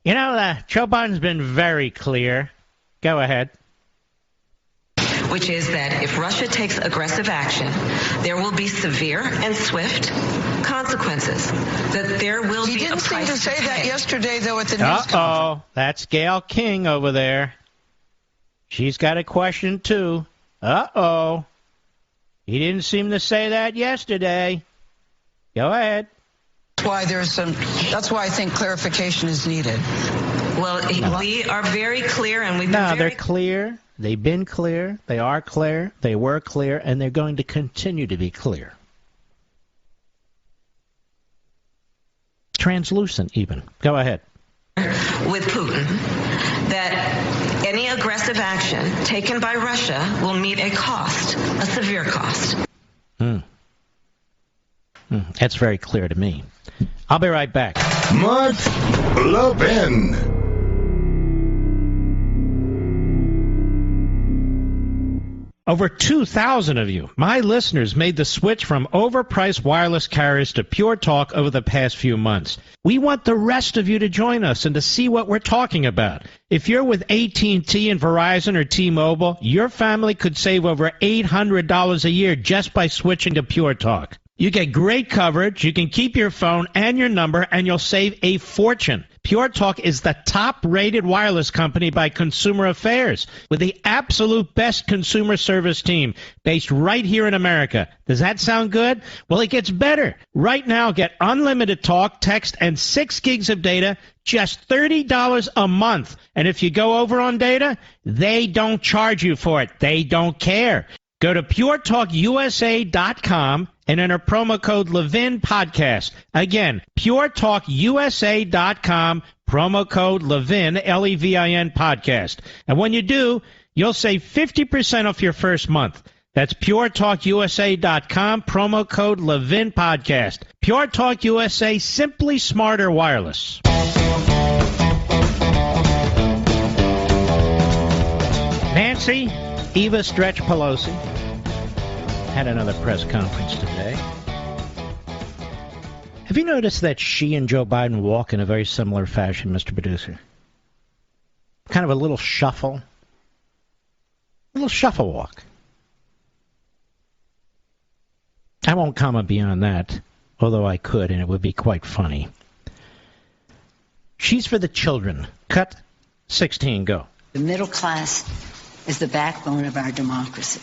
You know, Joe Biden's been very clear. Go ahead. Which is that if Russia takes aggressive action, there will be severe and swift consequences. That there will be a price to pay. He didn't seem to say that yesterday, though, at the news conference. Uh-oh. That's Gail King over there. She's got a question, too. Uh-oh. He didn't seem to say that yesterday. Go ahead. That's why I think clarification is needed. Well, we are very clear, and we've been No, they're clear. They've been clear. They are clear. They were clear, and they're going to continue to be clear. Translucent, even. Go ahead. with Putin that any aggressive action taken by Russia will meet a cost, a severe cost. That's very clear to me. I'll be right back. Mark Levin. Over 2,000 of you, my listeners, made the switch from overpriced wireless carriers to Pure Talk over the past few months. We want the rest of you to join us and to see what we're talking about. If you're with AT&T and Verizon or T-Mobile, your family could save over $800 a year just by switching to Pure Talk. You get great coverage, you can keep your phone and your number, and you'll save a fortune. Pure Talk is the top-rated wireless company by Consumer Affairs, with the absolute best consumer service team based right here in America. Does that sound good? Well, it gets better. Right now, get unlimited talk, text, and 6 gigs of data, just $30 a month. And if you go over on data, they don't charge you for it. They don't care. Go to puretalkusa.com and enter promo code Levin Podcast. Again, puretalkusa.com, promo code Levin, Levin Podcast. And when you do, you'll save 50% off your first month. That's puretalkusa.com, promo code Levin Podcast. Pure Talk USA, simply smarter wireless. Nancy Eva Stretch Pelosi had another press conference today. Have you noticed that she and Joe Biden walk in a very similar fashion, Mr. Producer? Kind of a little shuffle. A little shuffle walk. I won't comment beyond that, although I could, and it would be quite funny. She's for the children. Cut 16, go. The middle class is the backbone of our democracy.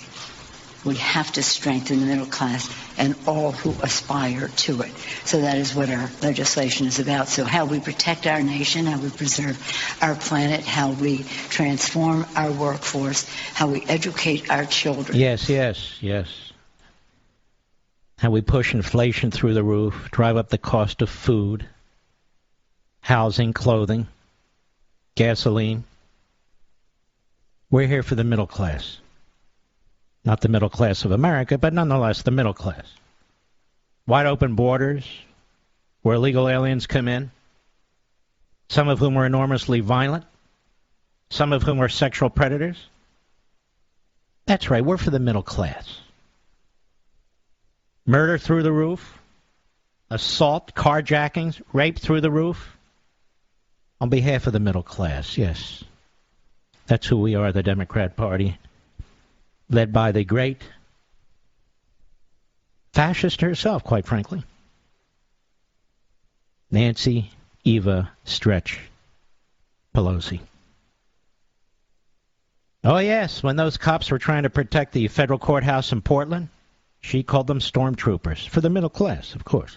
We have to strengthen the middle class and all who aspire to it. So that is what our legislation is about. So how we protect our nation, how we preserve our planet, how we transform our workforce, how we educate our children. Yes. How we push inflation through the roof, drive up the cost of food, housing, clothing, gasoline. We're here for the middle class. Not the middle class of America, but nonetheless the middle class. Wide open borders, where illegal aliens come in, some of whom are enormously violent, some of whom are sexual predators. That's right, we're for the middle class. Murder through the roof, assault, carjackings, rape through the roof. On behalf of the middle class, yes. That's who we are, the Democrat Party, led by the great fascist herself, quite frankly, Nancy Eva Stretch Pelosi. Oh, yes, when those cops were trying to protect the federal courthouse in Portland, she called them stormtroopers, for the middle class, of course.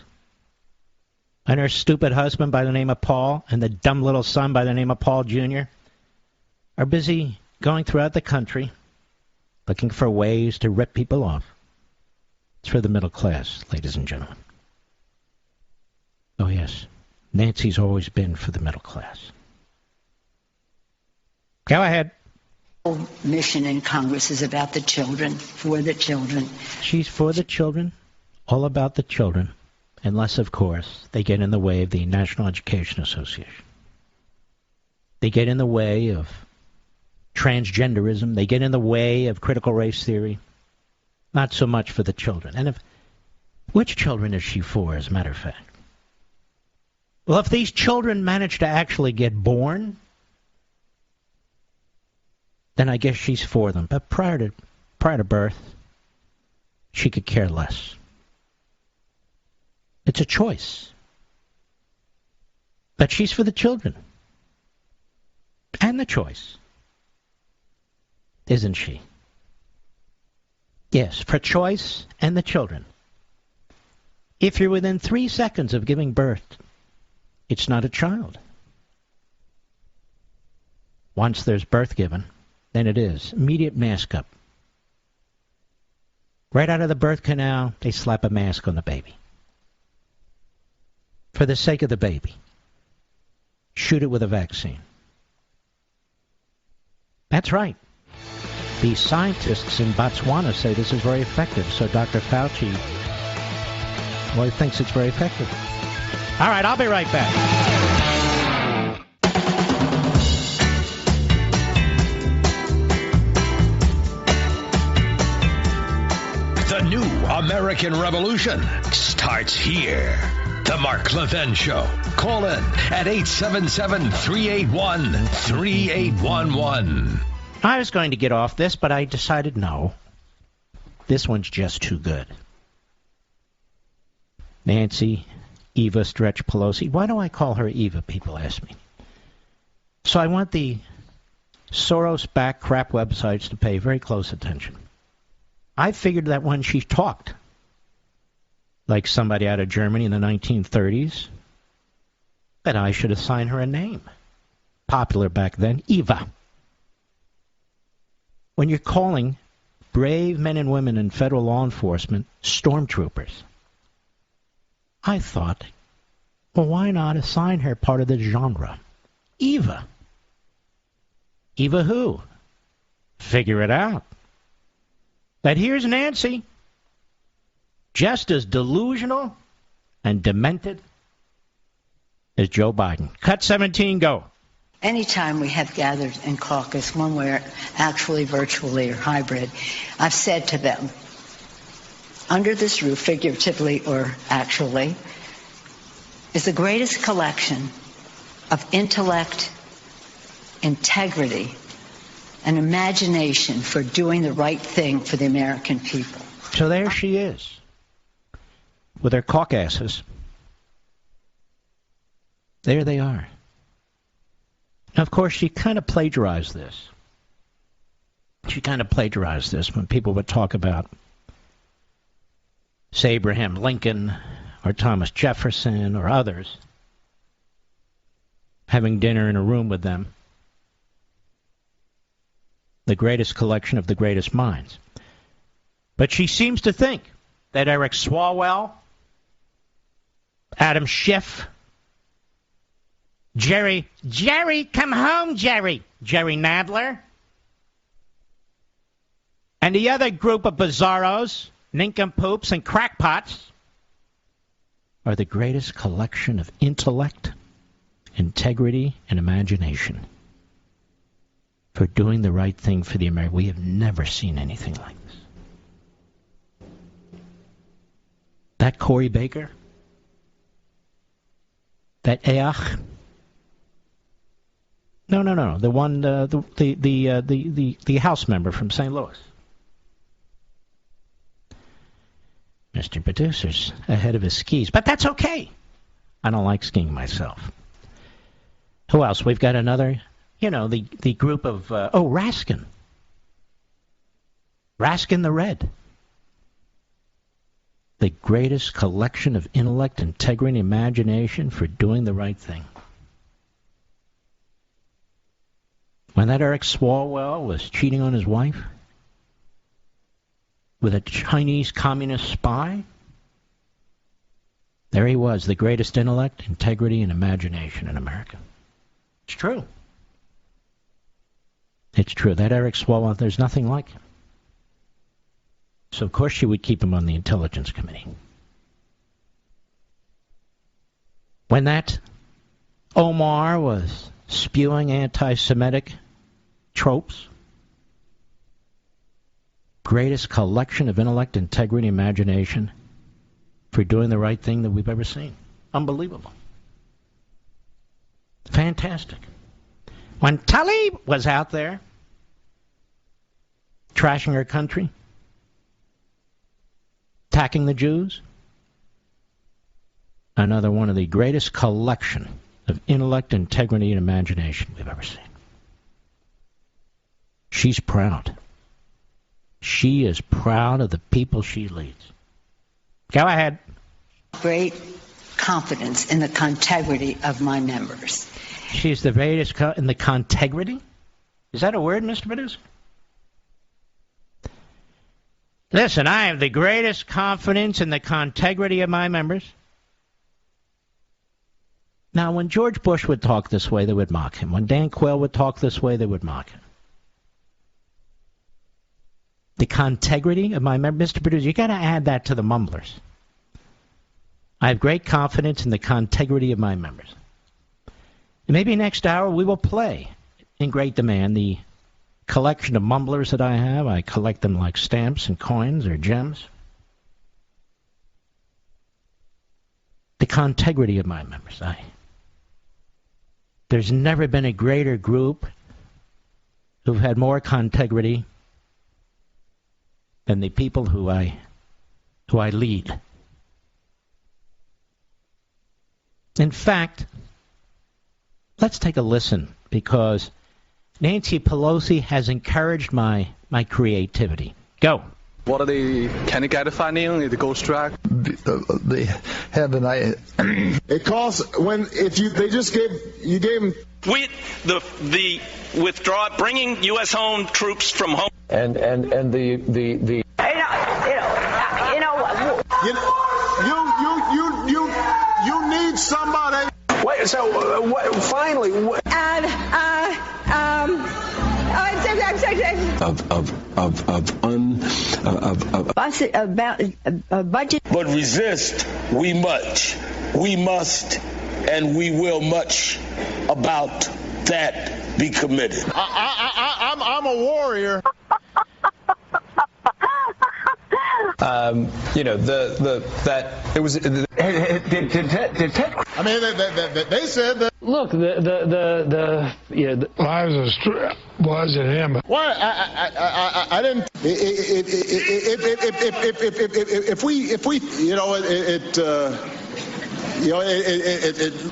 And her stupid husband by the name of Paul and the dumb little son by the name of Paul Jr. are busy going throughout the country looking for ways to rip people off. It's for the middle class, ladies and gentlemen. Oh, yes. Nancy's always been for the middle class. Go ahead. whole mission in Congress is about the children, for the children. She's for the children, all about the children, unless, of course, they get in the way of the National Education Association. They get in the way of transgenderism. They get in the way of critical race theory. Not so much for the children. And which children is she for, as a matter of fact? Well, if these children manage to actually get born, then I guess she's for them. But prior to birth, she could care less. It's a choice. But she's for the children. And the choice. Isn't she? Yes, for choice and the children. If you're within 3 seconds of giving birth, it's not a child. Once there's birth given, then it is. Immediate mask up. Right out of the birth canal, they slap a mask on the baby. For the sake of the baby. Shoot it with a vaccine. That's right. The scientists in Botswana say this is very effective, so Dr. Fauci, well, he thinks it's very effective. All right, I'll be right back. The new American Revolution starts here. The Mark Levin Show. Call in at 877-381-3811. I was going to get off this, but I decided no. This one's just too good. Nancy, Eva Stretch Pelosi. Why do I call her Eva, people ask me. So I want the Soros-backed crap websites to pay very close attention. I figured that when she talked, like somebody out of Germany in the 1930s, that I should assign her a name. Popular back then, Eva. When you're calling brave men and women in federal law enforcement stormtroopers, I thought, well, why not assign her part of the genre? Eva. Eva who? Figure it out. But here's Nancy, just as delusional and demented as Joe Biden. Cut 17, go. Anytime we have gathered in caucus, one way or actually virtually or hybrid, I've said to them, under this roof, figuratively or actually, is the greatest collection of intellect, integrity, and imagination for doing the right thing for the American people. So there she is, with her caucuses. There they are. Now, of course, she kind of plagiarized this. She kind of plagiarized this when people would talk about, say, Abraham Lincoln or Thomas Jefferson or others having dinner in a room with them. The greatest collection of the greatest minds. But she seems to think that Eric Swalwell, Adam Schiff, Jerry, come home, Jerry Nadler, and the other group of bizarros, nincompoops, and crackpots are the greatest collection of intellect, integrity, and imagination for doing the right thing for the American. We have never seen anything like this. That Corey Baker, that Each. No. The one, the House member from St. Louis. Mr. Producer's ahead of his skis, but that's okay. I don't like skiing myself. Who else? We've got another, the group of, Raskin. Raskin the Red. The greatest collection of intellect, integrity, and imagination for doing the right thing. When that Eric Swalwell was cheating on his wife with a Chinese communist spy, there he was, the greatest intellect, integrity, and imagination in America. It's true. It's true. That Eric Swalwell, there's nothing like him. So, of course, she would keep him on the Intelligence Committee. When that Omar was spewing anti-Semitic tropes, greatest collection of intellect, integrity, imagination for doing the right thing that we've ever seen. Unbelievable. Fantastic. When Tlaib was out there trashing her country, attacking the Jews, another one of the greatest collection of intellect, integrity, and imagination we've ever seen. She's proud. She is proud of the people she leads. Go ahead. Great confidence in the integrity of my members. She's the greatest in the contegrity? Is that a word, Mr. Producer? Listen, I have the greatest confidence in the contegrity of my members. Now, when George Bush would talk this way, they would mock him. When Dan Quayle would talk this way, they would mock him. The contegrity of my members, Mr. Producer, you got to add that to the mumblers. I have great confidence in the contegrity of my members. And maybe next hour we will play, in great demand, the collection of mumblers that I have. I collect them like stamps and coins or gems. The contegrity of my members. There's never been a greater group who've had more contegrity than the people who I lead. In fact, let's take a listen, because Nancy Pelosi has encouraged my creativity. Go. What are the candidate finding the ghost track? They have an It costs they just gave them with the withdraw, bringing U.S. home troops from home, and the you need somebody. Wait, so finally budget. But resist, we must, and we will much about that be committed. I'm a warrior. it was. I mean, they said that. Look, was it him? Why? I didn't. If we,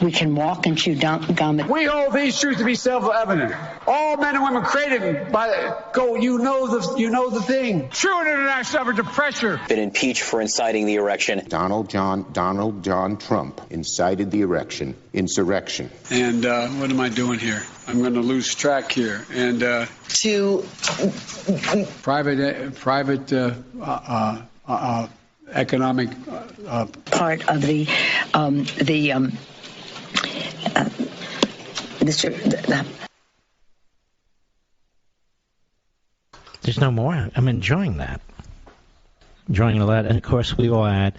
we can walk and chew gum. We hold these truths to be self-evident. All men and women created by you know the thing. True international effort to pressure. Been impeached for inciting the insurrection. Donald John Trump incited the insurrection. And what am I doing here? I'm going to lose track here. And to private economic part of the Mr. There's no more. I'm enjoying that. Enjoying a lot. And, of course, we will add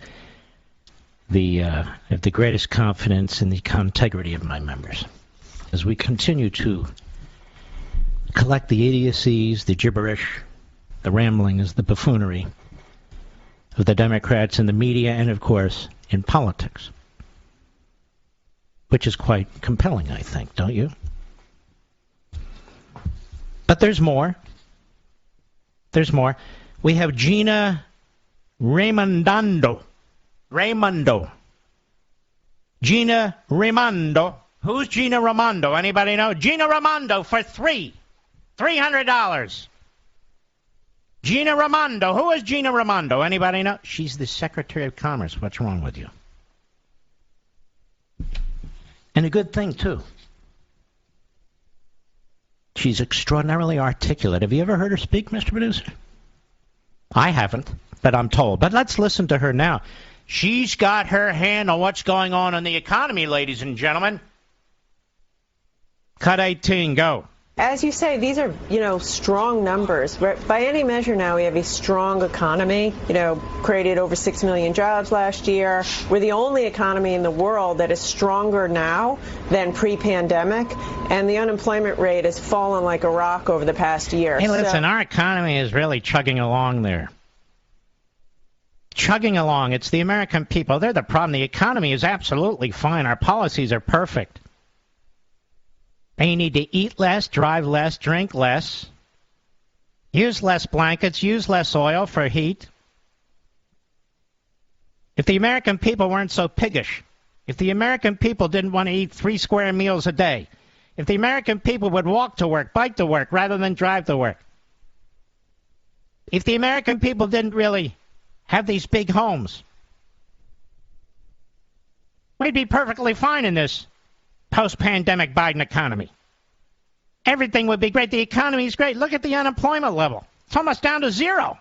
have the greatest confidence in the integrity of my members. As we continue to collect the idiocies, the gibberish, the ramblings, the buffoonery of the Democrats in the media and, of course, in politics. Which is quite compelling, I think, don't you? But there's more. There's more. We have Gina Raimondo. Gina Raimondo. Who's Gina Raimondo? Anybody know? Gina Raimondo for $300. Gina Raimondo. Who is Gina Raimondo? Anybody know? She's the Secretary of Commerce. What's wrong with you? And a good thing, too. She's extraordinarily articulate. Have you ever heard her speak, Mr. Producer? I haven't, but I'm told. But let's listen to her now. She's got her hand on what's going on in the economy, ladies and gentlemen. Cut 18, go. As you say, these are, strong numbers. By any measure now, we have a strong economy, created over 6 million jobs last year. We're the only economy in the world that is stronger now than pre-pandemic, and the unemployment rate has fallen like a rock over the past year. Hey, listen, our economy is really chugging along there. Chugging along. It's the American people. They're the problem. The economy is absolutely fine. Our policies are perfect. And you need to eat less, drive less, drink less, use less blankets, use less oil for heat. If the American people weren't so piggish, if the American people didn't want to eat 3 square meals a day, if the American people would walk to work, bike to work, rather than drive to work, if the American people didn't really have these big homes, we'd be perfectly fine in this post-pandemic Biden economy. Everything would be great. The economy is great. Look at the unemployment level. It's almost down to 0.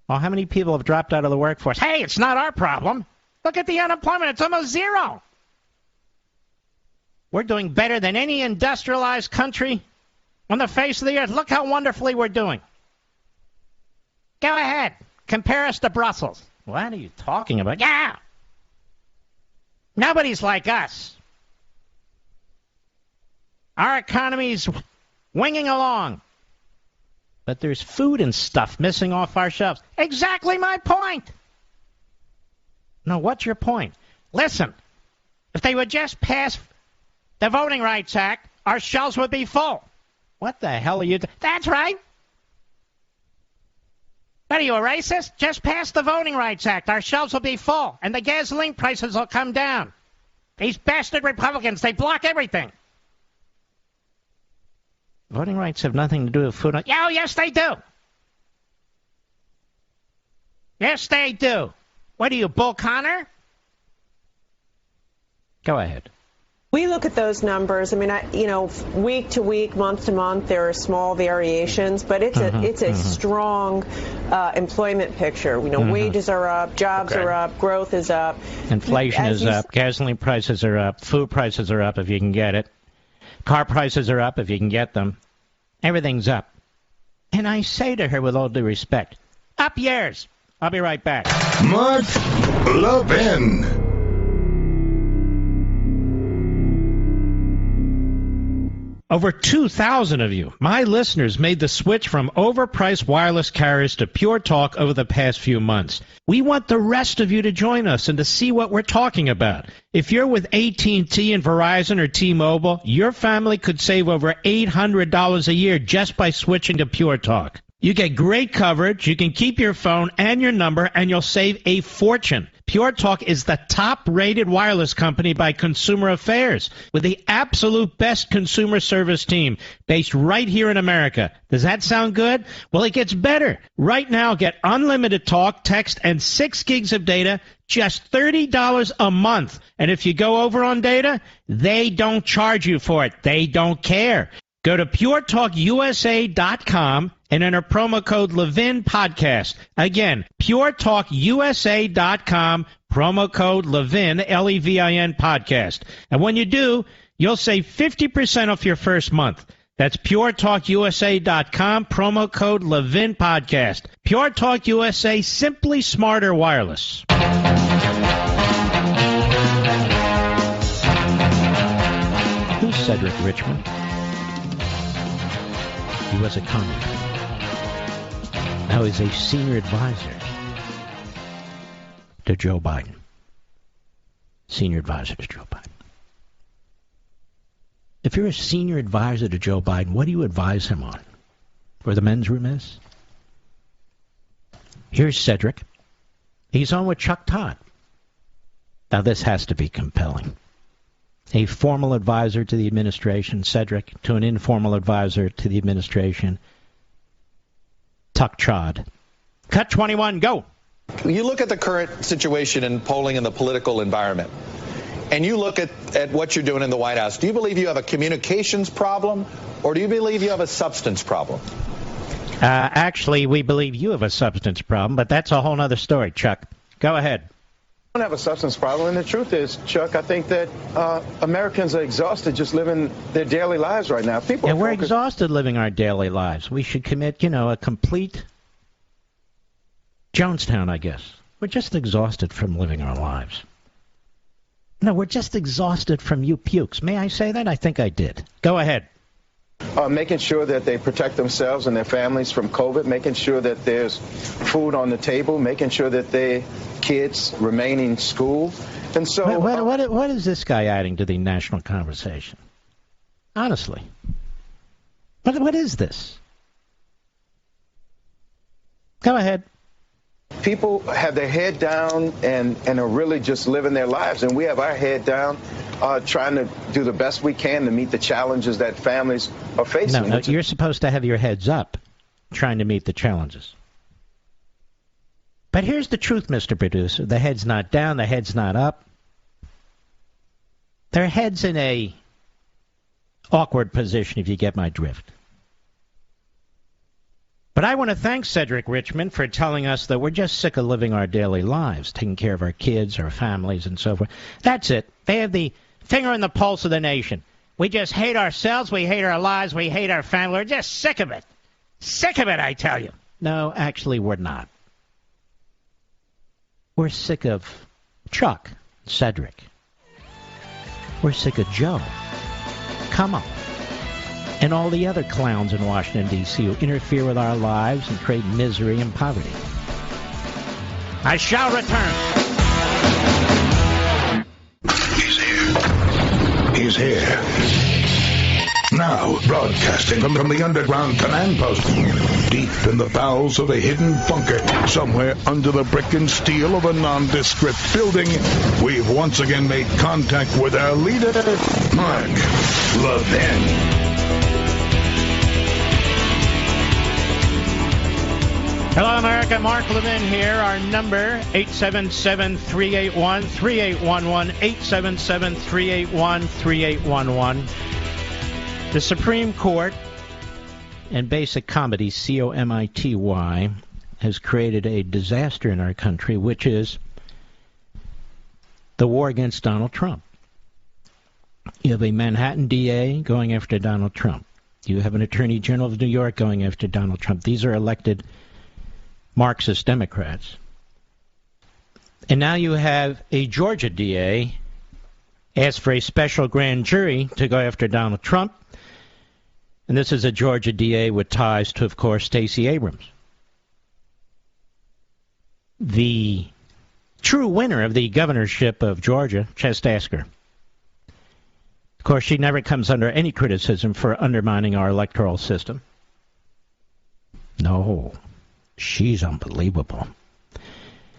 Well, how many people have dropped out of the workforce? Hey, it's not our problem. Look at the unemployment. It's almost 0. We're doing better than any industrialized country on the face of the earth. Look how wonderfully we're doing. Go ahead. Compare us to Brussels. What are you talking about? Yeah. Nobody's like us. Our economy's winging along. But there's food and stuff missing off our shelves. Exactly my point. No, what's your point? Listen, if they would just pass the Voting Rights Act, our shelves would be full. What the hell are you doing? That's right. What are you, a racist? Just pass the Voting Rights Act. Our shelves will be full, and the gasoline prices will come down. These bastard Republicans, they block everything. Voting rights have nothing to do with food. Oh, yes, they do. Yes, they do. What are you, Bull Connor? Go ahead. We look at those numbers. I mean, week to week, month to month, there are small variations, but it's a strong employment picture. Wages are up, jobs are up, growth is up. Inflation is up, gasoline prices are up, food prices are up if you can get it. Car prices are up if you can get them. Everything's up. And I say to her with all due respect, up yours. I'll be right back. Mark Levin. Over 2,000 of you, my listeners, made the switch from overpriced wireless carriers to Pure Talk over the past few months. We want the rest of you to join us and to see what we're talking about. If you're with AT&T and Verizon or T-Mobile, your family could save over $800 a year just by switching to Pure Talk. You get great coverage, you can keep your phone and your number, and you'll save a fortune. Pure Talk is the top-rated wireless company by Consumer Affairs, with the absolute best consumer service team based right here in America. Does that sound good? Well, it gets better. Right now, get unlimited talk, text, and 6 gigs of data, just $30 a month. And if you go over on data, they don't charge you for it. They don't care. Go to puretalkusa.com and enter promo code Levin Podcast. Again, puretalkusa.com, promo code Levin, L-E-V-I-N Podcast. And when you do, you'll save 50% off your first month. That's puretalkusa.com, promo code Levin Podcast. Pure Talk USA, simply smarter wireless. Who's Cedric Richmond? He was a congressman. Now he's a senior advisor to Joe Biden. Senior advisor to Joe Biden. If you're a senior advisor to Joe Biden, what do you advise him on? Where the men's room is? Here's Cedric. He's on with Chuck Todd. Now this has to be compelling. A formal advisor to the administration, Cedric, to an informal advisor to the administration, Tuck Chod. Cut 21, go. You look at the current situation in polling in the political environment, and you look at what you're doing in the White House. Do you believe you have a communications problem, or do you believe you have a substance problem? Actually, we believe you have a substance problem, but that's a whole other story, Chuck. Go ahead. don't have a substance problem, and the truth is, Chuck, I think that Americans are exhausted just living their daily lives right now. People, we're exhausted living our daily lives. We should commit, a complete Jonestown, I guess. We're just exhausted from living our lives. No, we're just exhausted from you pukes. May I say that? I think I did. Go ahead. Making sure that they protect themselves and their families from COVID, making sure that there's food on the table, making sure that their kids remain in school. And so, what is this guy adding to the national conversation? Honestly, what is this? Go ahead. People have their head down and are really just living their lives, and we have our head down, trying to do the best we can to meet the challenges that families are facing. No, you're supposed to have your heads up, trying to meet the challenges. But here's the truth, Mr. Producer. The head's not down, the head's not up. Their head's in a awkward position, if you get my drift. But I want to thank Cedric Richmond for telling us that we're just sick of living our daily lives, taking care of our kids, our families, and so forth. That's it. They have the finger on the pulse of the nation. We just hate ourselves, we hate our lives, we hate our family. We're just sick of it. Sick of it, I tell you. No, actually, we're not. We're sick of Chuck, Cedric. We're sick of Joe. Come on. And all the other clowns in Washington, D.C. who interfere with our lives and create misery and poverty. I shall return. He's here. Now, broadcasting from the underground command post, deep in the bowels of a hidden bunker, somewhere under the brick and steel of a nondescript building, we've once again made contact with our leader, Mark Levin. Hello, America. Mark Levin here. Our number, 877-381-3811, 877-381-3811. The Supreme Court and Basic Comedy, COMITY, has created a disaster in our country, which is the war against Donald Trump. You have a Manhattan DA going after Donald Trump. You have an Attorney General of New York going after Donald Trump. These are elected Marxist Democrats. And now you have a Georgia DA ask for a special grand jury to go after Donald Trump. And this is a Georgia DA with ties to, of course, Stacey Abrams. The true winner of the governorship of Georgia, just ask her. Of course, she never comes under any criticism for undermining our electoral system. No. She's unbelievable.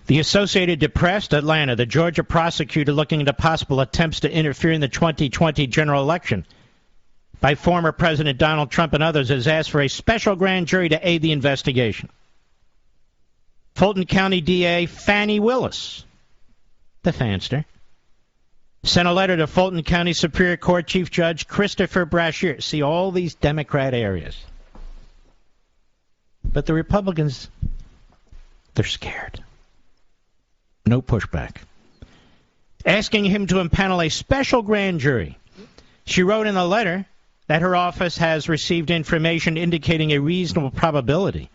The Associated Press, Atlanta, the Georgia prosecutor looking into possible attempts to interfere in the 2020 general election by former President Donald Trump and others, has asked for a special grand jury to aid the investigation. Fulton County DA Fannie Willis, the Fanster, sent a letter to Fulton County Superior Court Chief Judge Christopher Brashear. See, all these Democrat areas. But the Republicans, they're scared. No pushback. Asking him to impanel a special grand jury. She wrote in a letter that her office has received information indicating a reasonable probability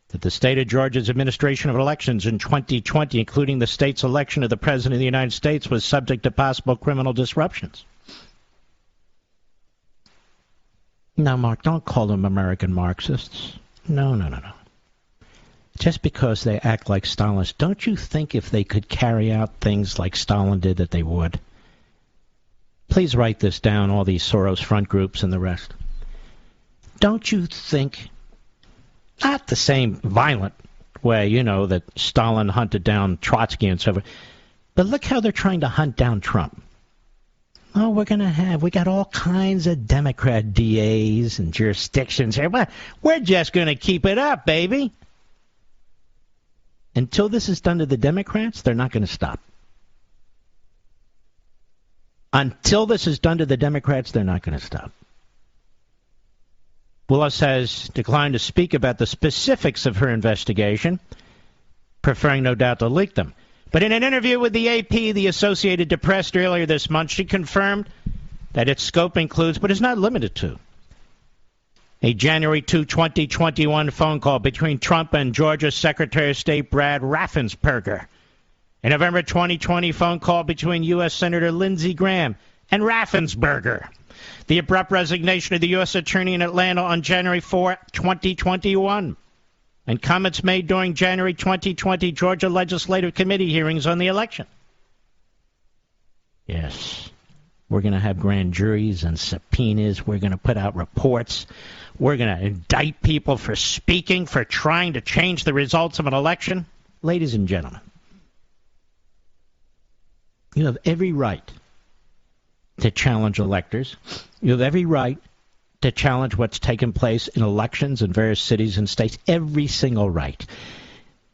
that the state of Georgia's administration of elections in 2020, including the state's election of the President of the United States, was subject to possible criminal disruptions. Now, Mark, don't call them American Marxists. No. Just because they act like Stalinists, don't you think if they could carry out things like Stalin did that they would? Please write this down, all these Soros front groups and the rest. Don't you think, not the same violent way, that Stalin hunted down Trotsky and so forth, but look how they're trying to hunt down Trump. Oh, we got all kinds of Democrat DAs and jurisdictions here, but we're just going to keep it up, baby. Until this is done to the Democrats, they're not going to stop. Until this is done to the Democrats, they're not going to stop. Willis has declined to speak about the specifics of her investigation, preferring no doubt to leak them. But in an interview with the AP, the Associated Press earlier this month, she confirmed that its scope includes, but is not limited to, a January 2, 2021 phone call between Trump and Georgia Secretary of State Brad Raffensperger, a November 2020 phone call between U.S. Senator Lindsey Graham and Raffensperger, the abrupt resignation of the U.S. Attorney in Atlanta on January 4, 2021, and comments made during January 2020 Georgia Legislative Committee hearings on the election. Yes, we're going to have grand juries and subpoenas. We're going to put out reports. We're going to indict people for speaking, for trying to change the results of an election. Ladies and gentlemen, you have every right to challenge electors. You have every right to challenge what's taken place in elections in various cities and states. Every single right.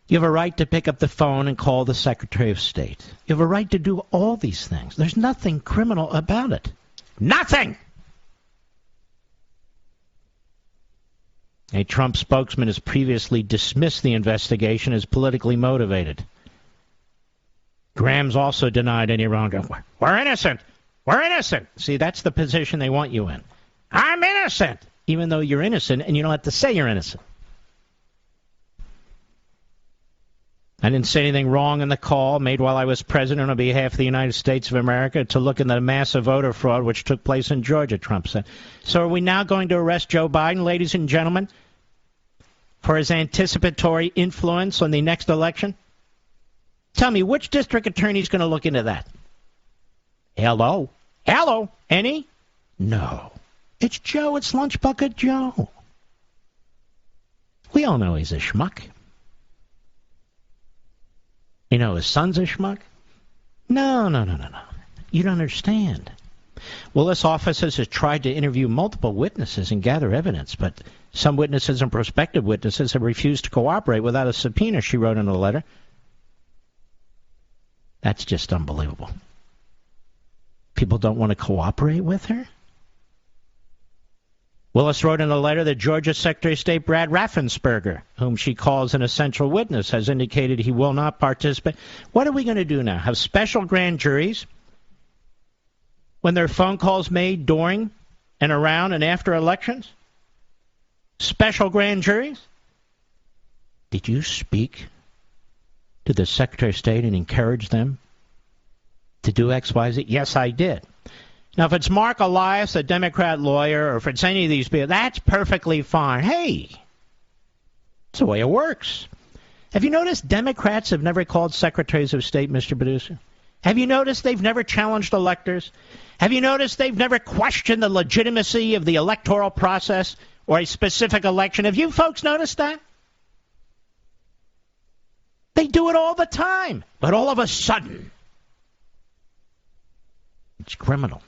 You have a right to pick up the phone and call the Secretary of State. You have a right to do all these things. There's nothing criminal about it. Nothing! A Trump spokesman has previously dismissed the investigation as politically motivated. Graham's also denied any wrongdoing. We're innocent. We're innocent. See, that's the position they want you in. I'm innocent, even though you're innocent and you don't have to say you're innocent. I didn't say anything wrong in the call made while I was president on behalf of the United States of America to look into the massive voter fraud which took place in Georgia, Trump said. So are we now going to arrest Joe Biden, ladies and gentlemen, for his anticipatory influence on the next election? Tell me, which district attorney is going to look into that? Hello? Hello? Any? No. It's Joe. It's Lunch Bucket Joe. We all know he's a schmuck. You know his son's a schmuck? No. You don't understand. Willis offices has tried to interview multiple witnesses and gather evidence, but some witnesses and prospective witnesses have refused to cooperate without a subpoena, she wrote in a letter. That's just unbelievable. People don't want to cooperate with her? Willis wrote in a letter that Georgia Secretary of State Brad Raffensperger, whom she calls an essential witness, has indicated he will not participate. What are we going to do now? Have special grand juries when there are phone calls made during and around and after elections? Special grand juries? Did you speak to the Secretary of State and encourage them to do X, Y, Z? Yes, I did. Now, if it's Mark Elias, a Democrat lawyer, or if it's any of these people, that's perfectly fine. Hey, it's the way it works. Have you noticed Democrats have never called secretaries of state, Mr. Producer? Have you noticed they've never challenged electors? Have you noticed they've never questioned the legitimacy of the electoral process or a specific election? Have you folks noticed that? They do it all the time. But all of a sudden, it's criminal.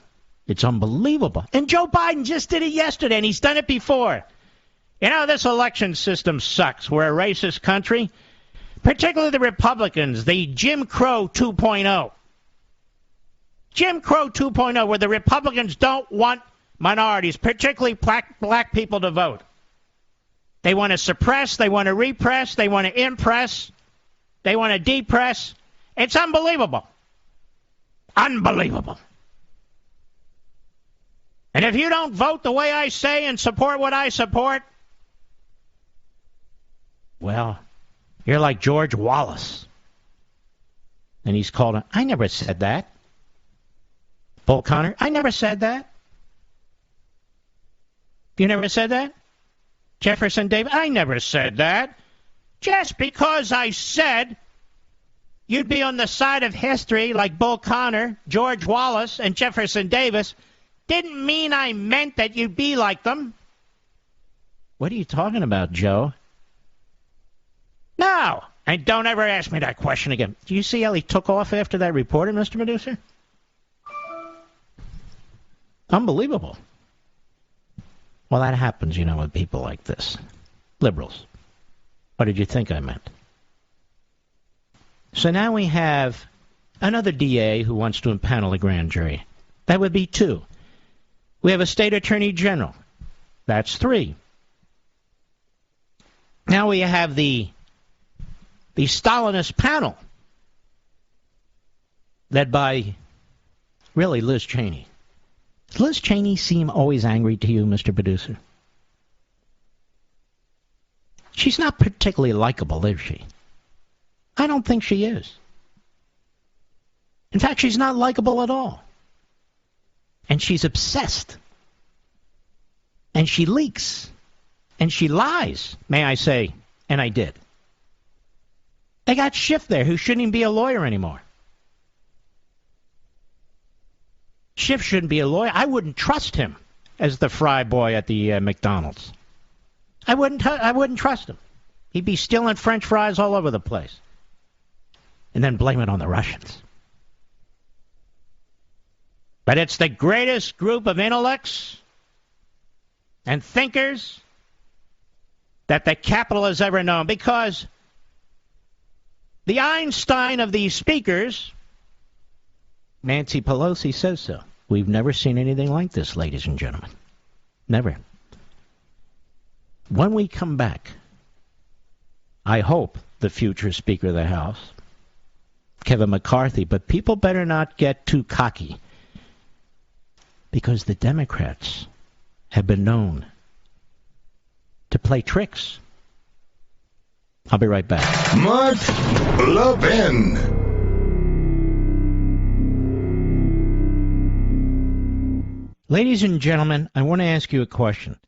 It's unbelievable. And Joe Biden just did it yesterday, and he's done it before. You know, this election system sucks. We're a racist country, particularly the Republicans, the Jim Crow 2.0. Jim Crow 2.0, where the Republicans don't want minorities, particularly black people, to vote. They want to suppress, they want to repress, they want to impress, they want to depress. It's unbelievable. Unbelievable. And if you don't vote the way I say and support what I support, well, you're like George Wallace. And he's called, I never said that. Bull Connor, I never said that. You never said that? Jefferson Davis, I never said that. Just because I said you'd be on the side of history like Bull Connor, George Wallace, and Jefferson Davis didn't mean I meant that you'd be like them. What are you talking about, Joe? No, and don't ever ask me that question again. Do you see how he took off after that reporter, Mr. Producer? Unbelievable. Well, that happens, you know, with people like this. Liberals. What did you think I meant? So now we have another DA who wants to impanel a grand jury. That would be 2. We have a state attorney general. That's 3. Now we have the Stalinist panel led by, really, Liz Cheney. Does Liz Cheney seem always angry to you, Mr. Producer? She's not particularly likable, is she? I don't think she is. In fact, she's not likable at all. And she's obsessed. And she leaks. And she lies, may I say, and I did. They got Schiff there, who shouldn't even be a lawyer anymore. Schiff shouldn't be a lawyer. I wouldn't trust him as the fry boy at the McDonald's. I wouldn't trust him. He'd be stealing French fries all over the place. And then blame it on the Russians. But it's the greatest group of intellects and thinkers that the Capitol has ever known, because the Einstein of these speakers, Nancy Pelosi, says so. We've never seen anything like this, ladies and gentlemen. Never. When we come back, I hope the future Speaker of the House, Kevin McCarthy, but people better not get too cocky, because the Democrats have been known to play tricks. I'll be right back. Mark Levin. Ladies and gentlemen, I want to ask you a question.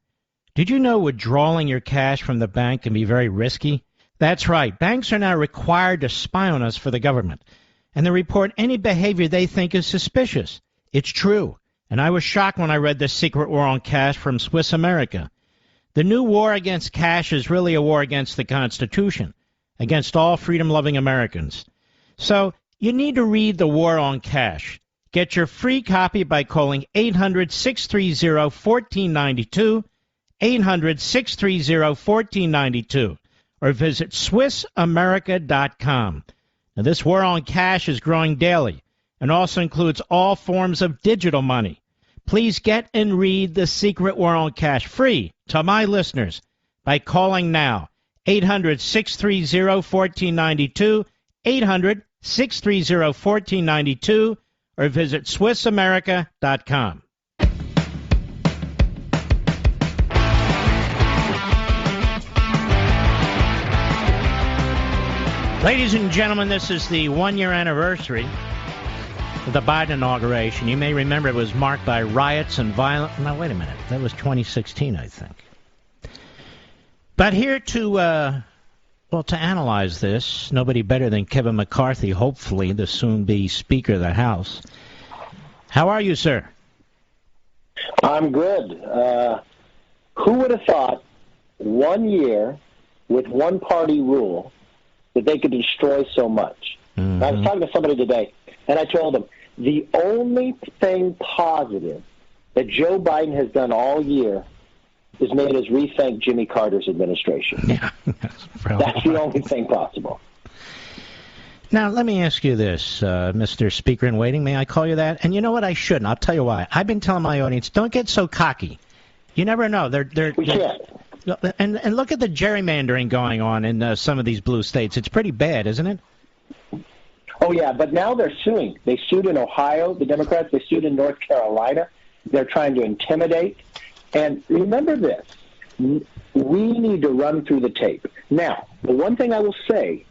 Did you know withdrawing your cash from the bank can be very risky? That's right. Banks are now required to spy on us for the government, and they report any behavior they think is suspicious. It's true, and I was shocked when I read The Secret War on Cash from Swiss America. The new war against cash is really a war against the Constitution, against all freedom-loving Americans. So you need to read The War on Cash. Get your free copy by calling 800-630-1492, 800-630-1492, or visit SwissAmerica.com. Now, this war on cash is growing daily and also includes all forms of digital money. Please get and read The Secret War on Cash free to my listeners by calling now, 800-630-1492, 800-630-1492, or visit SwissAmerica.com. Ladies and gentlemen, this is the one-year anniversary of the Biden inauguration. You may remember it was marked by riots and violence. No, wait a minute. That was 2016, I think. But here to analyze this, nobody better than Kevin McCarthy, hopefully, the soon-be Speaker of the House. How are you, sir? I'm good. Who would have thought 1 year with one-party rule that they could destroy so much? Mm-hmm. I was talking to somebody today, and I told them, the only thing positive that Joe Biden has done all year is made us rethink Jimmy Carter's administration. Yeah, that's the only thing possible. Now, let me ask you this, Mr. Speaker in Waiting. May I call you that? And you know what? I shouldn't. I'll tell you why. I've been telling my audience, don't get so cocky. You never know. We can't. And look at the gerrymandering going on in some of these blue states. It's pretty bad, isn't it? Oh, yeah, but now they're suing. They sued in Ohio, the Democrats. They sued in North Carolina. They're trying to intimidate. And remember this, we need to run through the tape. Now, the one thing I will say,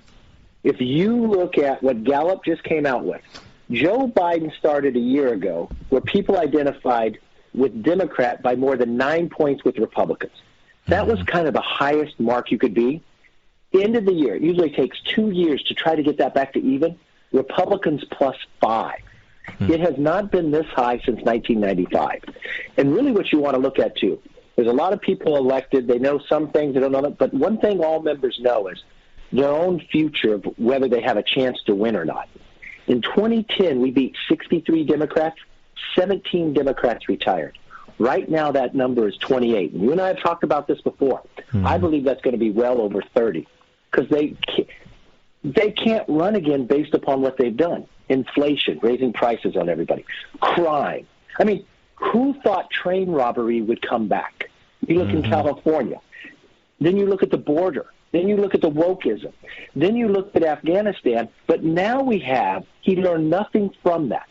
if you look at what Gallup just came out with, Joe Biden started a year ago where people identified with Democrat by more than 9 points with Republicans. That was kind of the highest mark you could be. End of the year, it usually takes 2 years to try to get that back to even. Republicans +5. It has not been this high since 1995. And really what you want to look at, too, there's a lot of people elected. They know some things, they don't know that. But one thing all members know is their own future of whether they have a chance to win or not. In 2010, we beat 63 Democrats. 17 Democrats retired. Right now, that number is 28. And you and I have talked about this before. I believe that's going to be well over 30 because they can't run again based upon what they've done. Inflation, raising prices on everybody. Crime. I mean, who thought train robbery would come back? You look in California. Then you look at the border. Then you look at the wokeism. Then you look at Afghanistan. But now he learned nothing from that.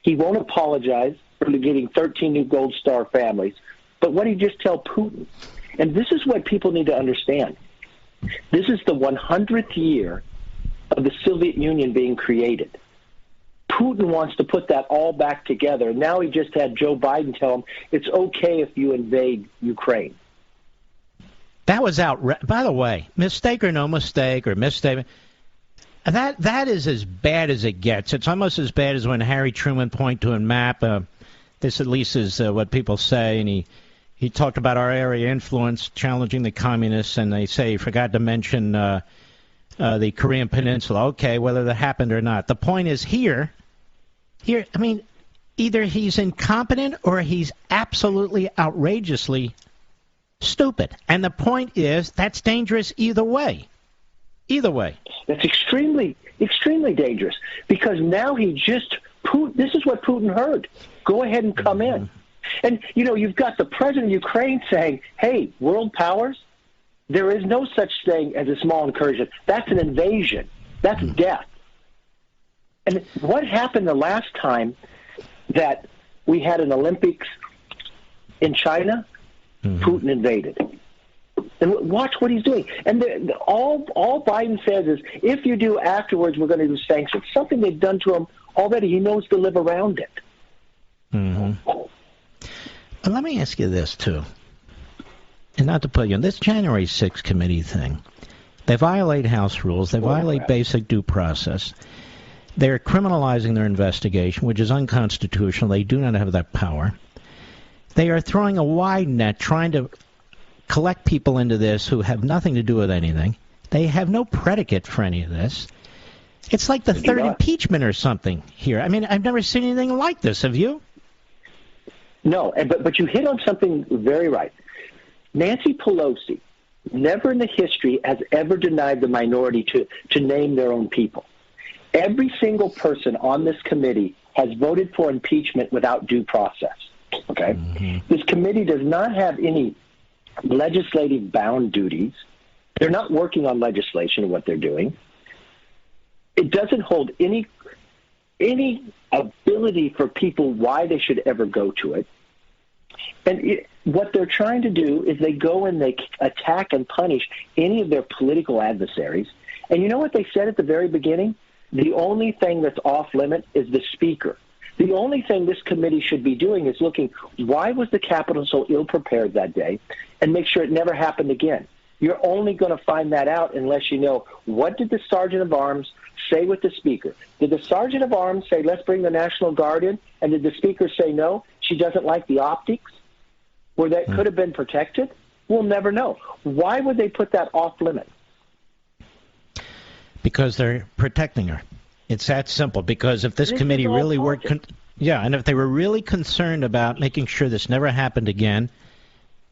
He won't apologize for getting 13 new Gold Star families. But what did he just tell Putin? And this is what people need to understand. This is the 100th year of the Soviet Union being created. Putin wants to put that all back together. Now he just had Joe Biden tell him it's okay if you invade Ukraine. That was by the way, mistake or no mistake or misstatement, that is as bad as it gets. It's almost as bad as when Harry Truman pointed to a map. This at least is what people say, and he talked about our area influence challenging the communists, and they say he forgot to mention the Korean Peninsula. Okay, whether that happened or not. The point is here, I mean, either he's incompetent or he's absolutely outrageously stupid. And the point is that's dangerous either way. Either way. That's extremely, extremely dangerous because now this is what Putin heard. Go ahead and come in. And, you've got the president of Ukraine saying, hey, world powers, there is no such thing as a small incursion. That's an invasion. That's death. And what happened the last time that we had an Olympics in China? Putin invaded. And watch what he's doing. And all Biden says is, if you do afterwards, we're going to do sanctions. Something they've done to him already. He knows to live around it. But let me ask you this, too. And not to put you on this January 6th committee thing. They violate House rules. They violate basic due process. They're criminalizing their investigation, which is unconstitutional. They do not have that power. They are throwing a wide net, trying to collect people into this who have nothing to do with anything. They have no predicate for any of this. It's like the third impeachment or something here. I mean, I've never seen anything like this. Have you? No, but you hit on something very right. Nancy Pelosi never in the history has ever denied the minority to name their own people. Every single person on this committee has voted for impeachment without due process. Okay? This committee does not have any legislative bound duties. They're not working on legislation in what they're doing. It doesn't hold any ability for people why they should ever go to it. And what they're trying to do is they go and they attack and punish any of their political adversaries. And you know what they said at the very beginning? The only thing that's off limit is the speaker. The only thing this committee should be doing is looking, why was the Capitol so ill-prepared that day, and make sure it never happened again. You're only going to find that out unless you know, what did the Sergeant of Arms say with the Speaker? Did the Sergeant of Arms say, let's bring the National Guard in, and did the Speaker say, no, she doesn't like the optics, where that could have been protected? We'll never know. Why would they put that off-limit? Because they're protecting her. It's that simple. Because if this committee really worked, and if they were really concerned about making sure this never happened again,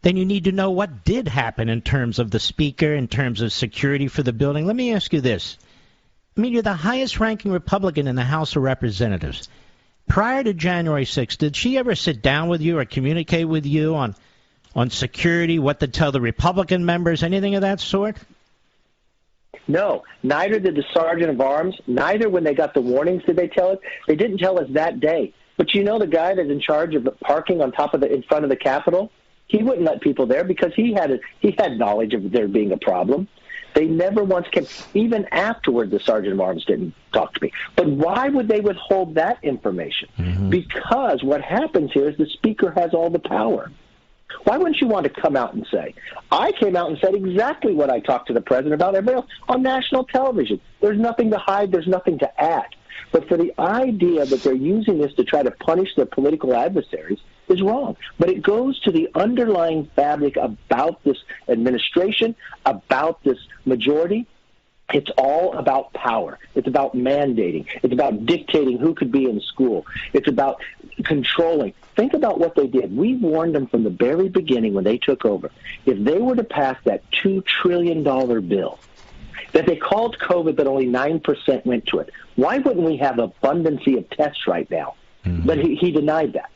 then you need to know what did happen in terms of the speaker, in terms of security for the building. Let me ask you this. I mean, you're the highest-ranking Republican in the House of Representatives. Prior to January 6th, did she ever sit down with you or communicate with you on security, what to tell the Republican members, anything of that sort? No, neither did the Sergeant of Arms. Neither when they got the warnings did they tell us. They didn't tell us that day. But you know the guy that's in charge of the parking on top of in front of the Capitol? He wouldn't let people there because he had knowledge of there being a problem. They never once came. Even afterward, the Sergeant of Arms didn't talk to me. But why would they withhold that information? Because what happens here is the Speaker has all the power. Why wouldn't you want to come out and say, I came out and said exactly what I talked to the President about everybody else on national television. There's nothing to hide. There's nothing to add. But for the idea that they're using this to try to punish their political adversaries is wrong. But it goes to the underlying fabric about this administration, about this majority. It's all about power. It's about mandating. It's about dictating who could be in school. It's about controlling. Think about what they did. We warned them from the very beginning when they took over. If they were to pass that $2 trillion bill, that they called COVID but only 9% went to it, why wouldn't we have abundancy of tests right now? But he denied that.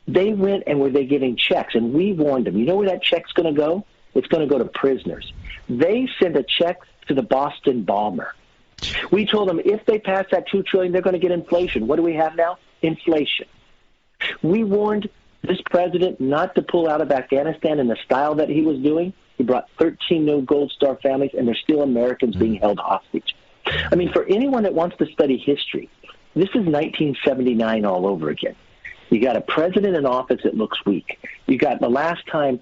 They went and were they giving checks, and we warned them. You know where that check's going to go? It's going to go to prisoners. They sent a check to the Boston bomber. We told them if they pass that $2 trillion, they're going to get inflation. What do we have now? Inflation. We warned this president not to pull out of Afghanistan in the style that he was doing. He brought 13 new Gold Star families, and there's still Americans being held hostage. I mean, for anyone that wants to study history, this is 1979 all over again. You got a president in office that looks weak. You got the last time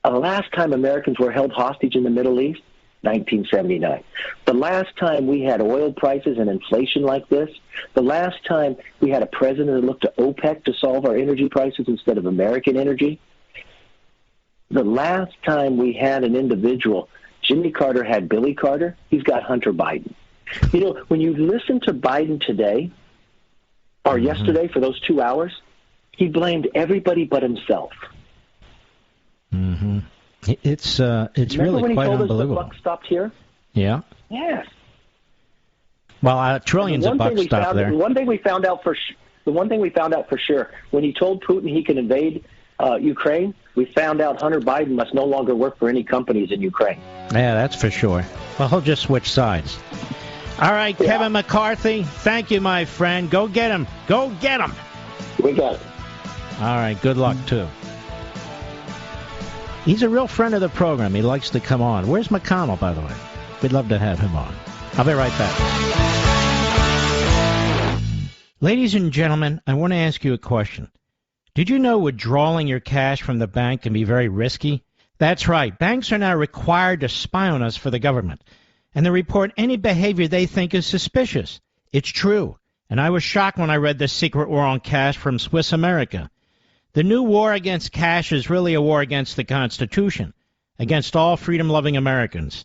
Americans were held hostage in the Middle East, 1979. The last time we had oil prices and inflation like this, the last time we had a president that looked to OPEC to solve our energy prices instead of American energy, the last time we had an individual, Jimmy Carter had Billy Carter, he's got Hunter Biden. You know, when you listen to Biden today or yesterday for those 2 hours, he blamed everybody but himself. Mm-hmm. It's Remember really when he quite told unbelievable. us the buck stopped here? Yeah. Yes. Well, trillions of bucks stopped there. The one thing we found out for sure, when he told Putin he can invade Ukraine, we found out Hunter Biden must no longer work for any companies in Ukraine. Yeah, that's for sure. Well, he'll just switch sides. All right, yeah. Kevin McCarthy, thank you, my friend. Go get him. Go get him. We got it. All right, good luck, too. He's a real friend of the program. He likes to come on. Where's McConnell, by the way? We'd love to have him on. I'll be right back. Ladies and gentlemen, I want to ask you a question. Did you know withdrawing your cash from the bank can be very risky? That's right. Banks are now required to spy on us for the government, and they report any behavior they think is suspicious. It's true, and I was shocked when I read The Secret War on Cash from Swiss America. The new war against cash is really a war against the Constitution, against all freedom-loving Americans.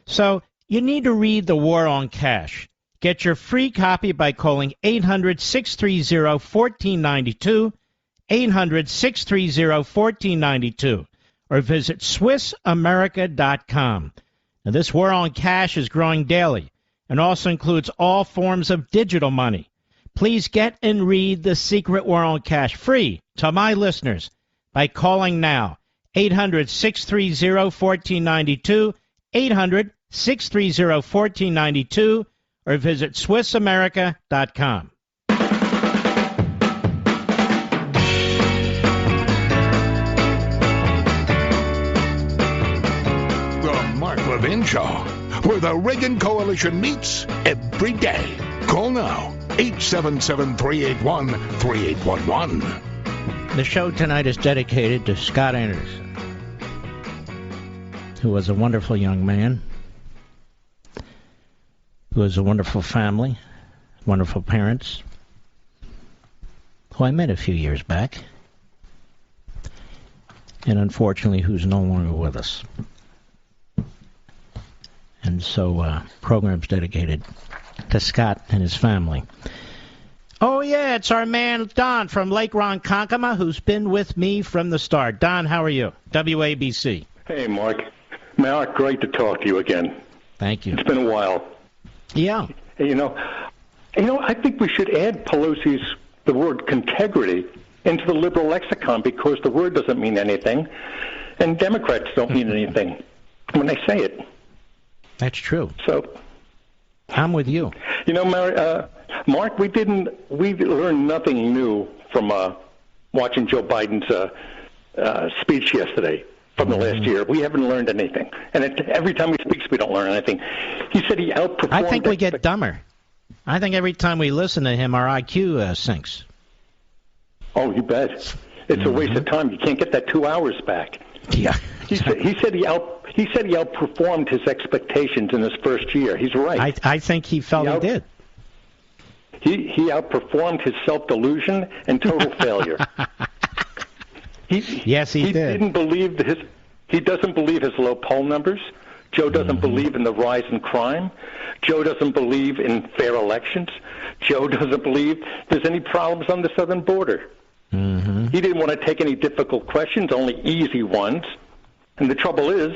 So you need to read The War on Cash. Get your free copy by calling 800-630-1492, 800-630-1492, or visit SwissAmerica.com. Now, this war on cash is growing daily and also includes all forms of digital money. Please get and read The Secret War on Cash free to my listeners by calling now, 800-630-1492, 800-630-1492, or visit SwissAmerica.com. Levin Show, where the Reagan Coalition meets every day. Call now, 877-381-3811. The show tonight is dedicated to Scott Anderson, who was a wonderful young man, who has a wonderful family, wonderful parents, who I met a few years back, and unfortunately who's no longer with us. And so, program's dedicated to Scott and his family. Oh, yeah, it's our man Don from Lake Ronkonkoma, who's been with me from the start. Don, how are you? WABC. Hey, Mark. Mark, great to talk to you again. Thank you. It's been a while. Yeah. You know, I think we should add Pelosi's, the word contegrity, into the liberal lexicon because the word doesn't mean anything, and Democrats don't mean anything when they say it. That's true. So, I'm with you. You know, Mark, we learned nothing new from watching Joe Biden's speech yesterday from the last year. We haven't learned anything. And every time he speaks, we don't learn anything. He said he outperformed... I think we get dumber. I think every time we listen to him, our IQ sinks. Oh, you bet. It's a waste of time. You can't get that 2 hours back. Yeah. He said he outperformed his expectations in his first year. He's right. I think he felt he did. He outperformed his self-delusion and total failure. Yes, he did. He doesn't believe his low poll numbers. Joe doesn't believe in the rise in crime. Joe doesn't believe in fair elections. Joe doesn't believe there's any problems on the southern border. Mm-hmm. He didn't want to take any difficult questions, only easy ones. And the trouble is,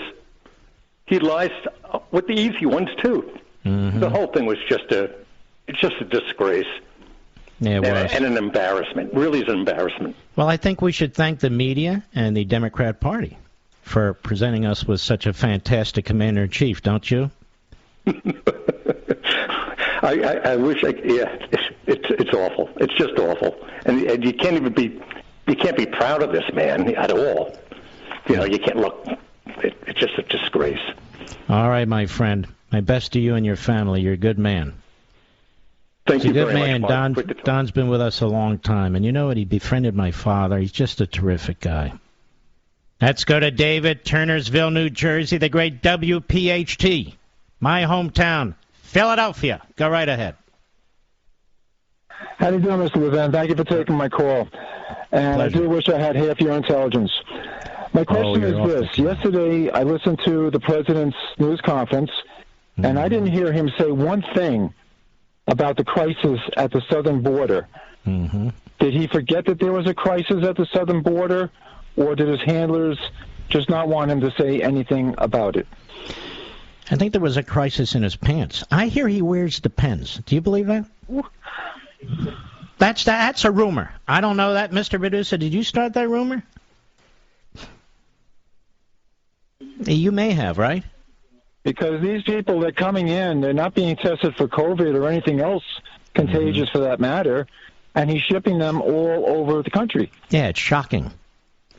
he lies with the easy ones too. Mm-hmm. The whole thing was just a disgrace. Yeah, it was. And an embarrassment. Really is an embarrassment. Well, I think we should thank the media and the Democrat Party for presenting us with such a fantastic commander-in-chief, don't you? I wish. It's awful. It's just awful, and you can't be proud of this man at all. You can't look. It's just a disgrace. All right, my friend. My best to you and your family. You're a good man. Thank you very man. much, Mark. Don's been with us a long time, and you know what? He befriended my father. He's just a terrific guy. Let's go to David, Turnersville, New Jersey, the great WPHT, my hometown, Philadelphia. Go right ahead. How do you doing, Mr. Levin? Thank you for taking my call. And pleasure. I do wish I had half your intelligence. My question is this. Yesterday, I listened to the president's news conference, and I didn't hear him say one thing about the crisis at the southern border. Mm-hmm. Did he forget that there was a crisis at the southern border, or did his handlers just not want him to say anything about it? I think there was a crisis in his pants. I hear he wears Depends. Do you believe that? That's a rumor. I don't know that, Mr. Producer. Did you start that rumor? You may have, right? Because these people, they're coming in, they're not being tested for COVID or anything else contagious for that matter, and he's shipping them all over the country. Yeah, it's shocking.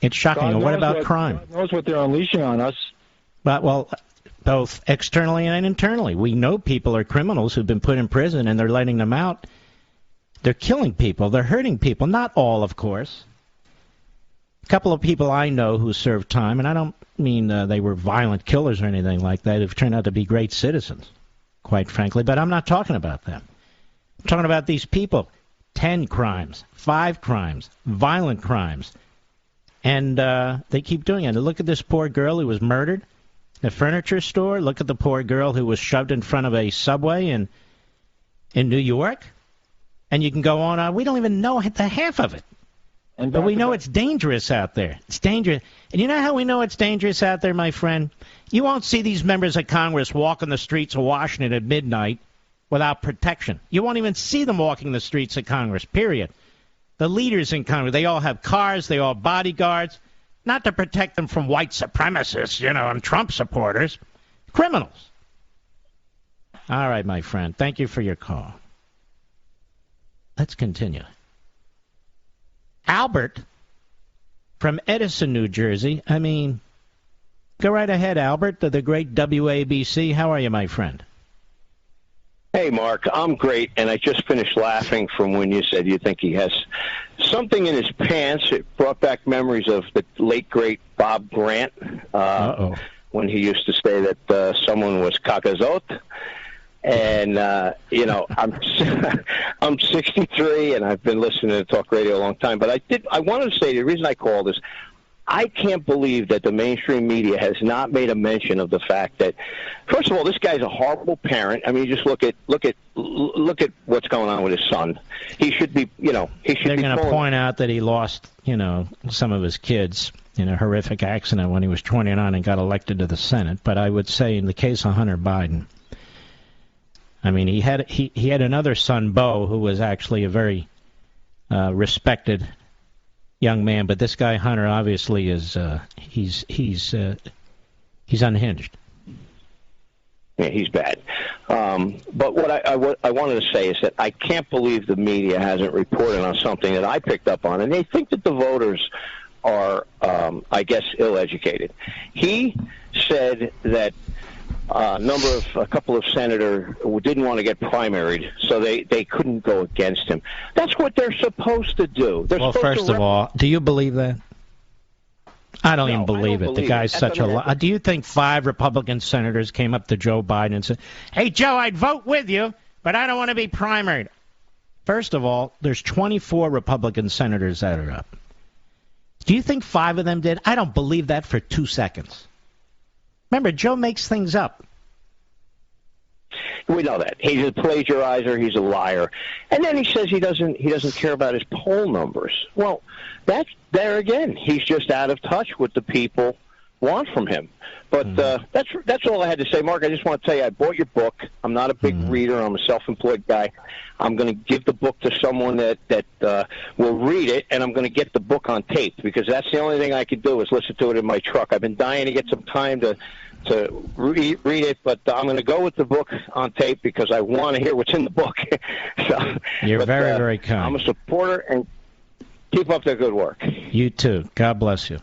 It's shocking. And what about crime? God knows what they're unleashing on us. But, well, both externally and internally. We know people are criminals who've been put in prison, and they're letting them out. They're killing people. They're hurting people. Not all, of course. A couple of people I know who served time, and I don't mean they were violent killers or anything like that, who've turned out to be great citizens, quite frankly. But I'm not talking about them. I'm talking about these people. 10 crimes, 5 crimes, violent crimes. And they keep doing it. Look at this poor girl who was murdered in a furniture store. Look at the poor girl who was shoved in front of a subway in New York. And you can go on. We don't even know the half of it. But we know it's dangerous out there. It's dangerous. And you know how we know it's dangerous out there, my friend? You won't see these members of Congress walking the streets of Washington at midnight without protection. You won't even see them walking the streets of Congress, period. The leaders in Congress, they all have cars, they all have bodyguards, not to protect them from white supremacists, and Trump supporters. Criminals. All right, my friend. Thank you for your call. Let's continue. Albert from Edison, New Jersey. Go right ahead, Albert, the great WABC. How are you, my friend? Hey, Mark, I'm great, and I just finished laughing from when you said you think he has something in his pants. It brought back memories of the late, great Bob Grant when he used to say that someone was kakazot. And, I'm 63, and I've been listening to talk radio a long time. But I wanted to say the reason I called is I can't believe that the mainstream media has not made a mention of the fact that, first of all, this guy's a horrible parent. I mean, you just look at what's going on with his son. He should be, he should. They're going to point out that he lost, some of his kids in a horrific accident when he was 29 and got elected to the Senate. But I would say in the case of Hunter Biden, he had another son, Beau, who was actually a very respected young man, but this guy Hunter obviously is he's unhinged. Yeah, he's bad. But what I wanted to say is that I can't believe the media hasn't reported on something that I picked up on, and they think that the voters are, I guess, ill-educated. He said that a couple of senators didn't want to get primaried, so they couldn't go against him. That's what they're supposed to do. Well, first of all, do you believe that? I don't even believe it. The guy's such a lie. Do you think 5 Republican senators came up to Joe Biden and said, "Hey, Joe, I'd vote with you, but I don't want to be primaried"? First of all, there's 24 Republican senators that are up. Do you think 5 of them did? I don't believe that for 2 seconds. Remember, Joe makes things up. We know that. He's a plagiarizer. He's a liar. And then he says he doesn't care about his poll numbers. Well, that's there again. He's just out of touch with the people want from him. But that's all I had to say, Mark. I just want to tell you, I bought your book. I'm not a big reader. I'm a self-employed guy. I'm going to give the book to someone that will read it, and I'm going to get the book on tape, because that's the only thing I can do is listen to it in my truck. I've been dying to get some time to read it, but I'm going to go with the book on tape because I want to hear what's in the book. You're very, very kind. I'm a supporter, and keep up the good work. You too. God bless you.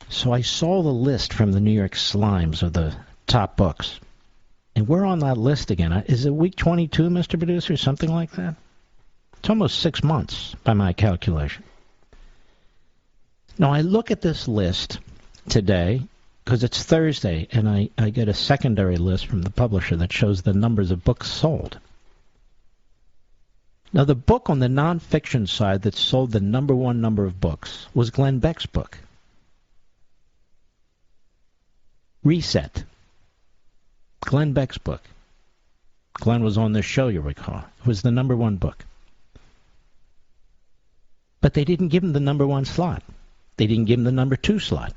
So I saw the list from the New York Slimes of the top books. And we're on that list again. Is it week 22, Mr. Producer, something like that? It's almost 6 months by my calculation. Now, I look at this list today because it's Thursday, and I get a secondary list from the publisher that shows the numbers of books sold. Now, the book on the nonfiction side that sold the number one number of books was Glenn Beck's book, Reset. Glenn Beck's book. Glenn was on this show, you recall. It was the number one book. But they didn't give him the number one slot. They didn't give him the number 2 slot.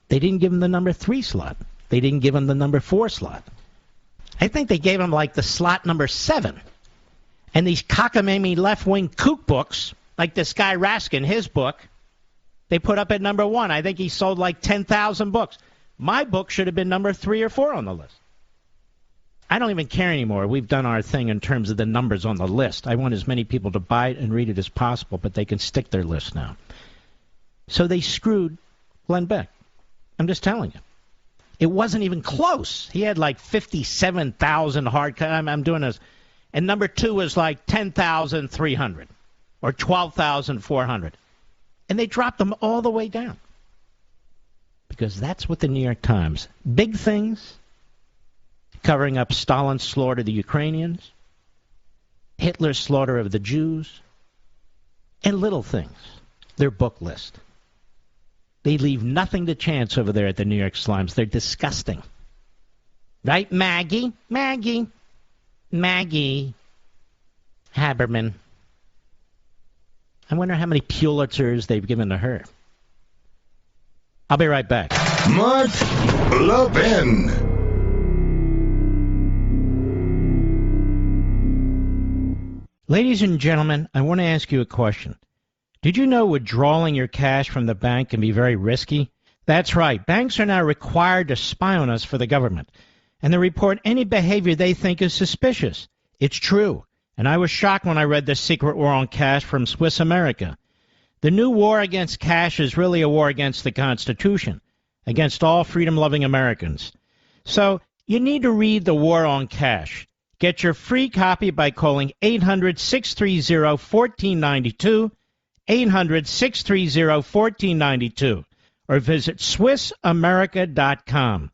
They didn't give him the number 3 slot. They didn't give him the number 4 slot. I think they gave him like the slot number 7. And these cockamamie left-wing kook books, like this guy Raskin, his book, they put up at number 1. I think he sold like 10,000 books. My book should have been number 3 or 4 on the list. I don't even care anymore. We've done our thing in terms of the numbers on the list. I want as many people to buy it and read it as possible, but they can stick their list now. So they screwed Glenn Beck. I'm just telling you. It wasn't even close. He had like 57,000 hard copies. I'm doing this. And number 2 was like 10,300 or 12,400. And they dropped them all the way down. Because that's what the New York Times, big things, covering up Stalin's slaughter of the Ukrainians, Hitler's slaughter of the Jews, and little things, their book list. They leave nothing to chance over there at the New York Slimes. They're disgusting. Right, Maggie? Maggie Haberman. I wonder how many Pulitzers they've given to her. I'll be right back. Mark Levin. Ladies and gentlemen, I want to ask you a question. Did you know withdrawing your cash from the bank can be very risky? That's right. Banks are now required to spy on us for the government, and they report any behavior they think is suspicious. It's true, and I was shocked when I read The Secret War on Cash from Swiss America. The new war against cash is really a war against the Constitution, against all freedom-loving Americans. So you need to read The War on Cash. Get your free copy by calling 800-630-1492, 800-630-1492, or visit SwissAmerica.com.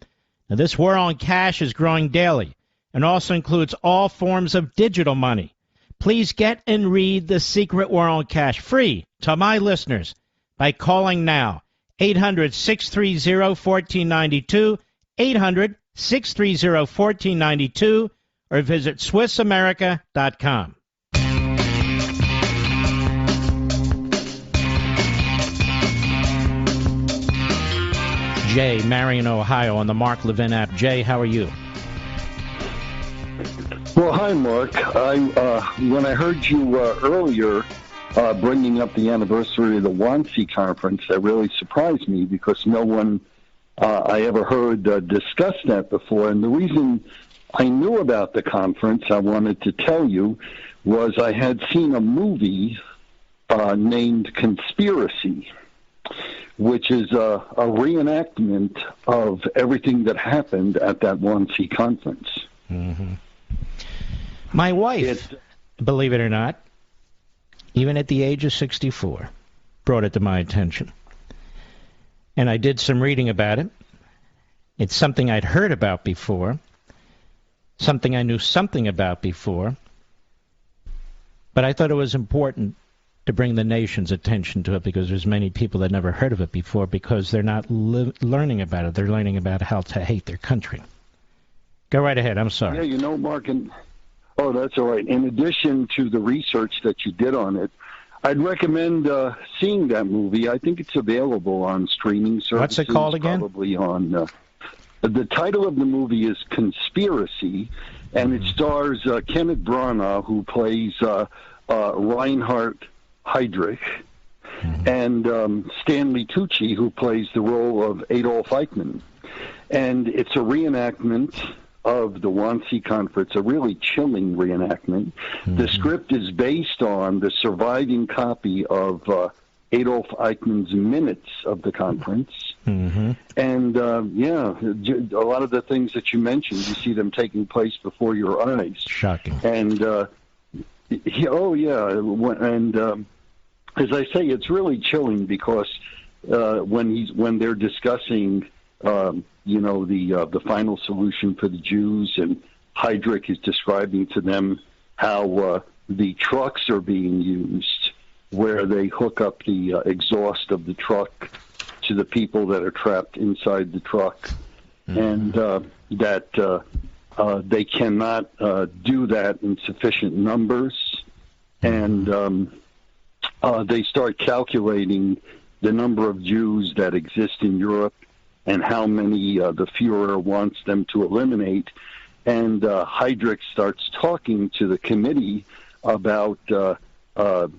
Now, this war on cash is growing daily and also includes all forms of digital money. Please get and read The Secret War on Cash free to my listeners by calling now, 800-630-1492, 800-630-1492, or visit SwissAmerica.com. Jay, Marion, Ohio, on the Mark Levin app. Jay, how are you? Well, hi, Mark. When I heard you earlier bringing up the anniversary of the Wannsee Conference, that really surprised me because no one I ever heard discuss that before. And the reason I knew about the conference, I wanted to tell you, was I had seen a movie named Conspiracy, which is a reenactment of everything that happened at that Wannsee conference. Mm-hmm. My wife, believe it or not, even at the age of 64, brought it to my attention. And I did some reading about it. It's something I'd heard about before, something I knew something about before, but I thought it was important to bring the nation's attention to it because there's many people that never heard of it before because they're not learning about it. They're learning about how to hate their country. Go right ahead. I'm sorry. Yeah, you know, Mark, oh, that's all right. In addition to the research that you did on it, I'd recommend seeing that movie. I think it's available on streaming services. What's it called again? Probably on. The title of the movie is Conspiracy, and it stars Kenneth Branagh, who plays Reinhard Heydrich, and Stanley Tucci, who plays the role of Adolf Eichmann. And it's a reenactment of the Wannsee Conference, a really chilling reenactment. The script is based on the surviving copy of Adolf Eichmann's minutes of the conference. And, a lot of the things that you mentioned, you see them taking place before your eyes. Shocking. And, as I say, it's really chilling because when they're discussing, the final solution for the Jews, and Heydrich is describing to them how the trucks are being used, where they hook up the exhaust of the truck to the people that are trapped inside the truck, and that they cannot do that in sufficient numbers, and they start calculating the number of Jews that exist in Europe and how many the Fuhrer wants them to eliminate. And Heydrich starts talking to the committee about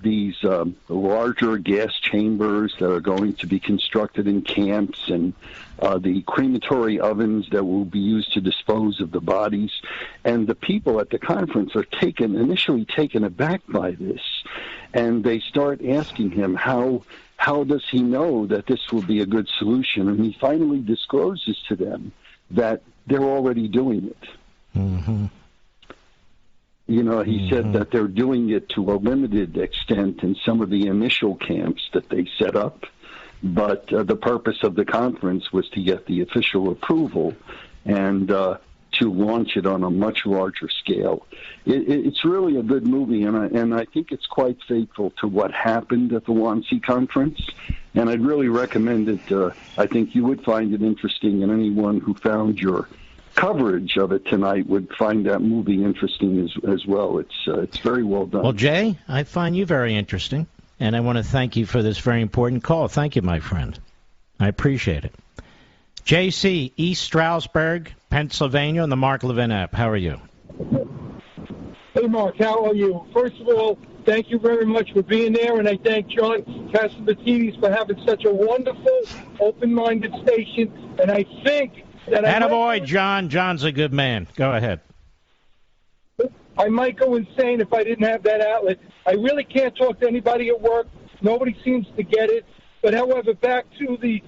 these larger gas chambers that are going to be constructed in camps, and the crematory ovens that will be used to dispose of the bodies. And the people at the conference are initially taken aback by this, and they start asking him how does he know that this will be a good solution? And he finally discloses to them that they're already doing it. He said that they're doing it to a limited extent in some of the initial camps that they set up, but the purpose of the conference was to get the official approval and to launch it on a much larger scale. It's really a good movie, and I think it's quite faithful to what happened at the Wannsee Conference, and I'd really recommend it. I think you would find it interesting, and anyone who found your coverage of it tonight would find that movie interesting as well. It's very well done. Well, Jay, I find you very interesting, and I want to thank you for this very important call. Thank you, my friend. I appreciate it. JC, East Stroudsburg, Pennsylvania, on the Mark Levin app. How are you? Hey, Mark, how are you? First of all, thank you very much for being there, and I thank John Catsimatidis for having such a wonderful, open-minded station, and I think that attaboy, John. John's a good man. Go ahead. I might go insane if I didn't have that outlet. I really can't talk to anybody at work. Nobody seems to get it. But, however, back to the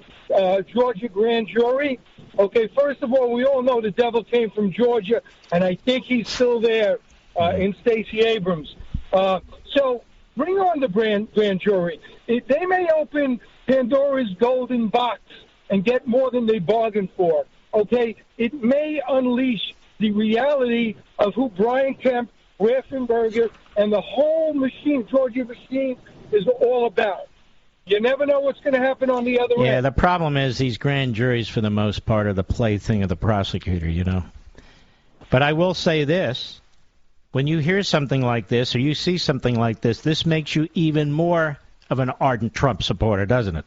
Georgia grand jury. Okay, first of all, we all know the devil came from Georgia, and I think he's still there in Stacey Abrams. So bring on the grand jury. They may open Pandora's golden box and get more than they bargained for. Okay, it may unleash the reality of who Brian Kemp, Raffensperger, and the whole machine, Georgia machine, is all about. You never know what's going to happen on the other end. Yeah, the problem is these grand juries, for the most part, are the plaything of the prosecutor, But I will say this. When you hear something like this or you see something like this, this makes you even more of an ardent Trump supporter, doesn't it?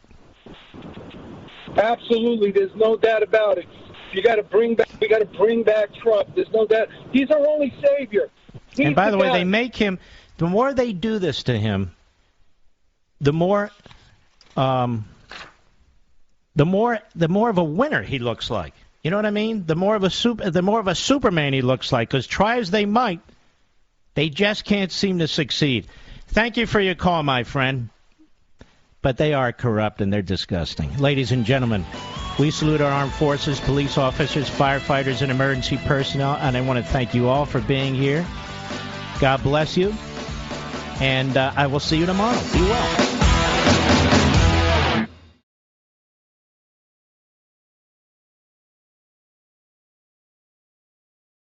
Absolutely. There's no doubt about it. We got to bring back Trump. There's no doubt. He's our only savior. And by the way, they make him, the more they do this to him, the more of a winner he looks like. You know what I mean? The more of a Superman he looks like, because try as they might, they just can't seem to succeed. Thank you for your call, my friend. But they are corrupt and they're disgusting. Ladies and gentlemen, we salute our armed forces, police officers, firefighters, and emergency personnel, and I want to thank you all for being here. God bless you, and I will see you tomorrow. Be well.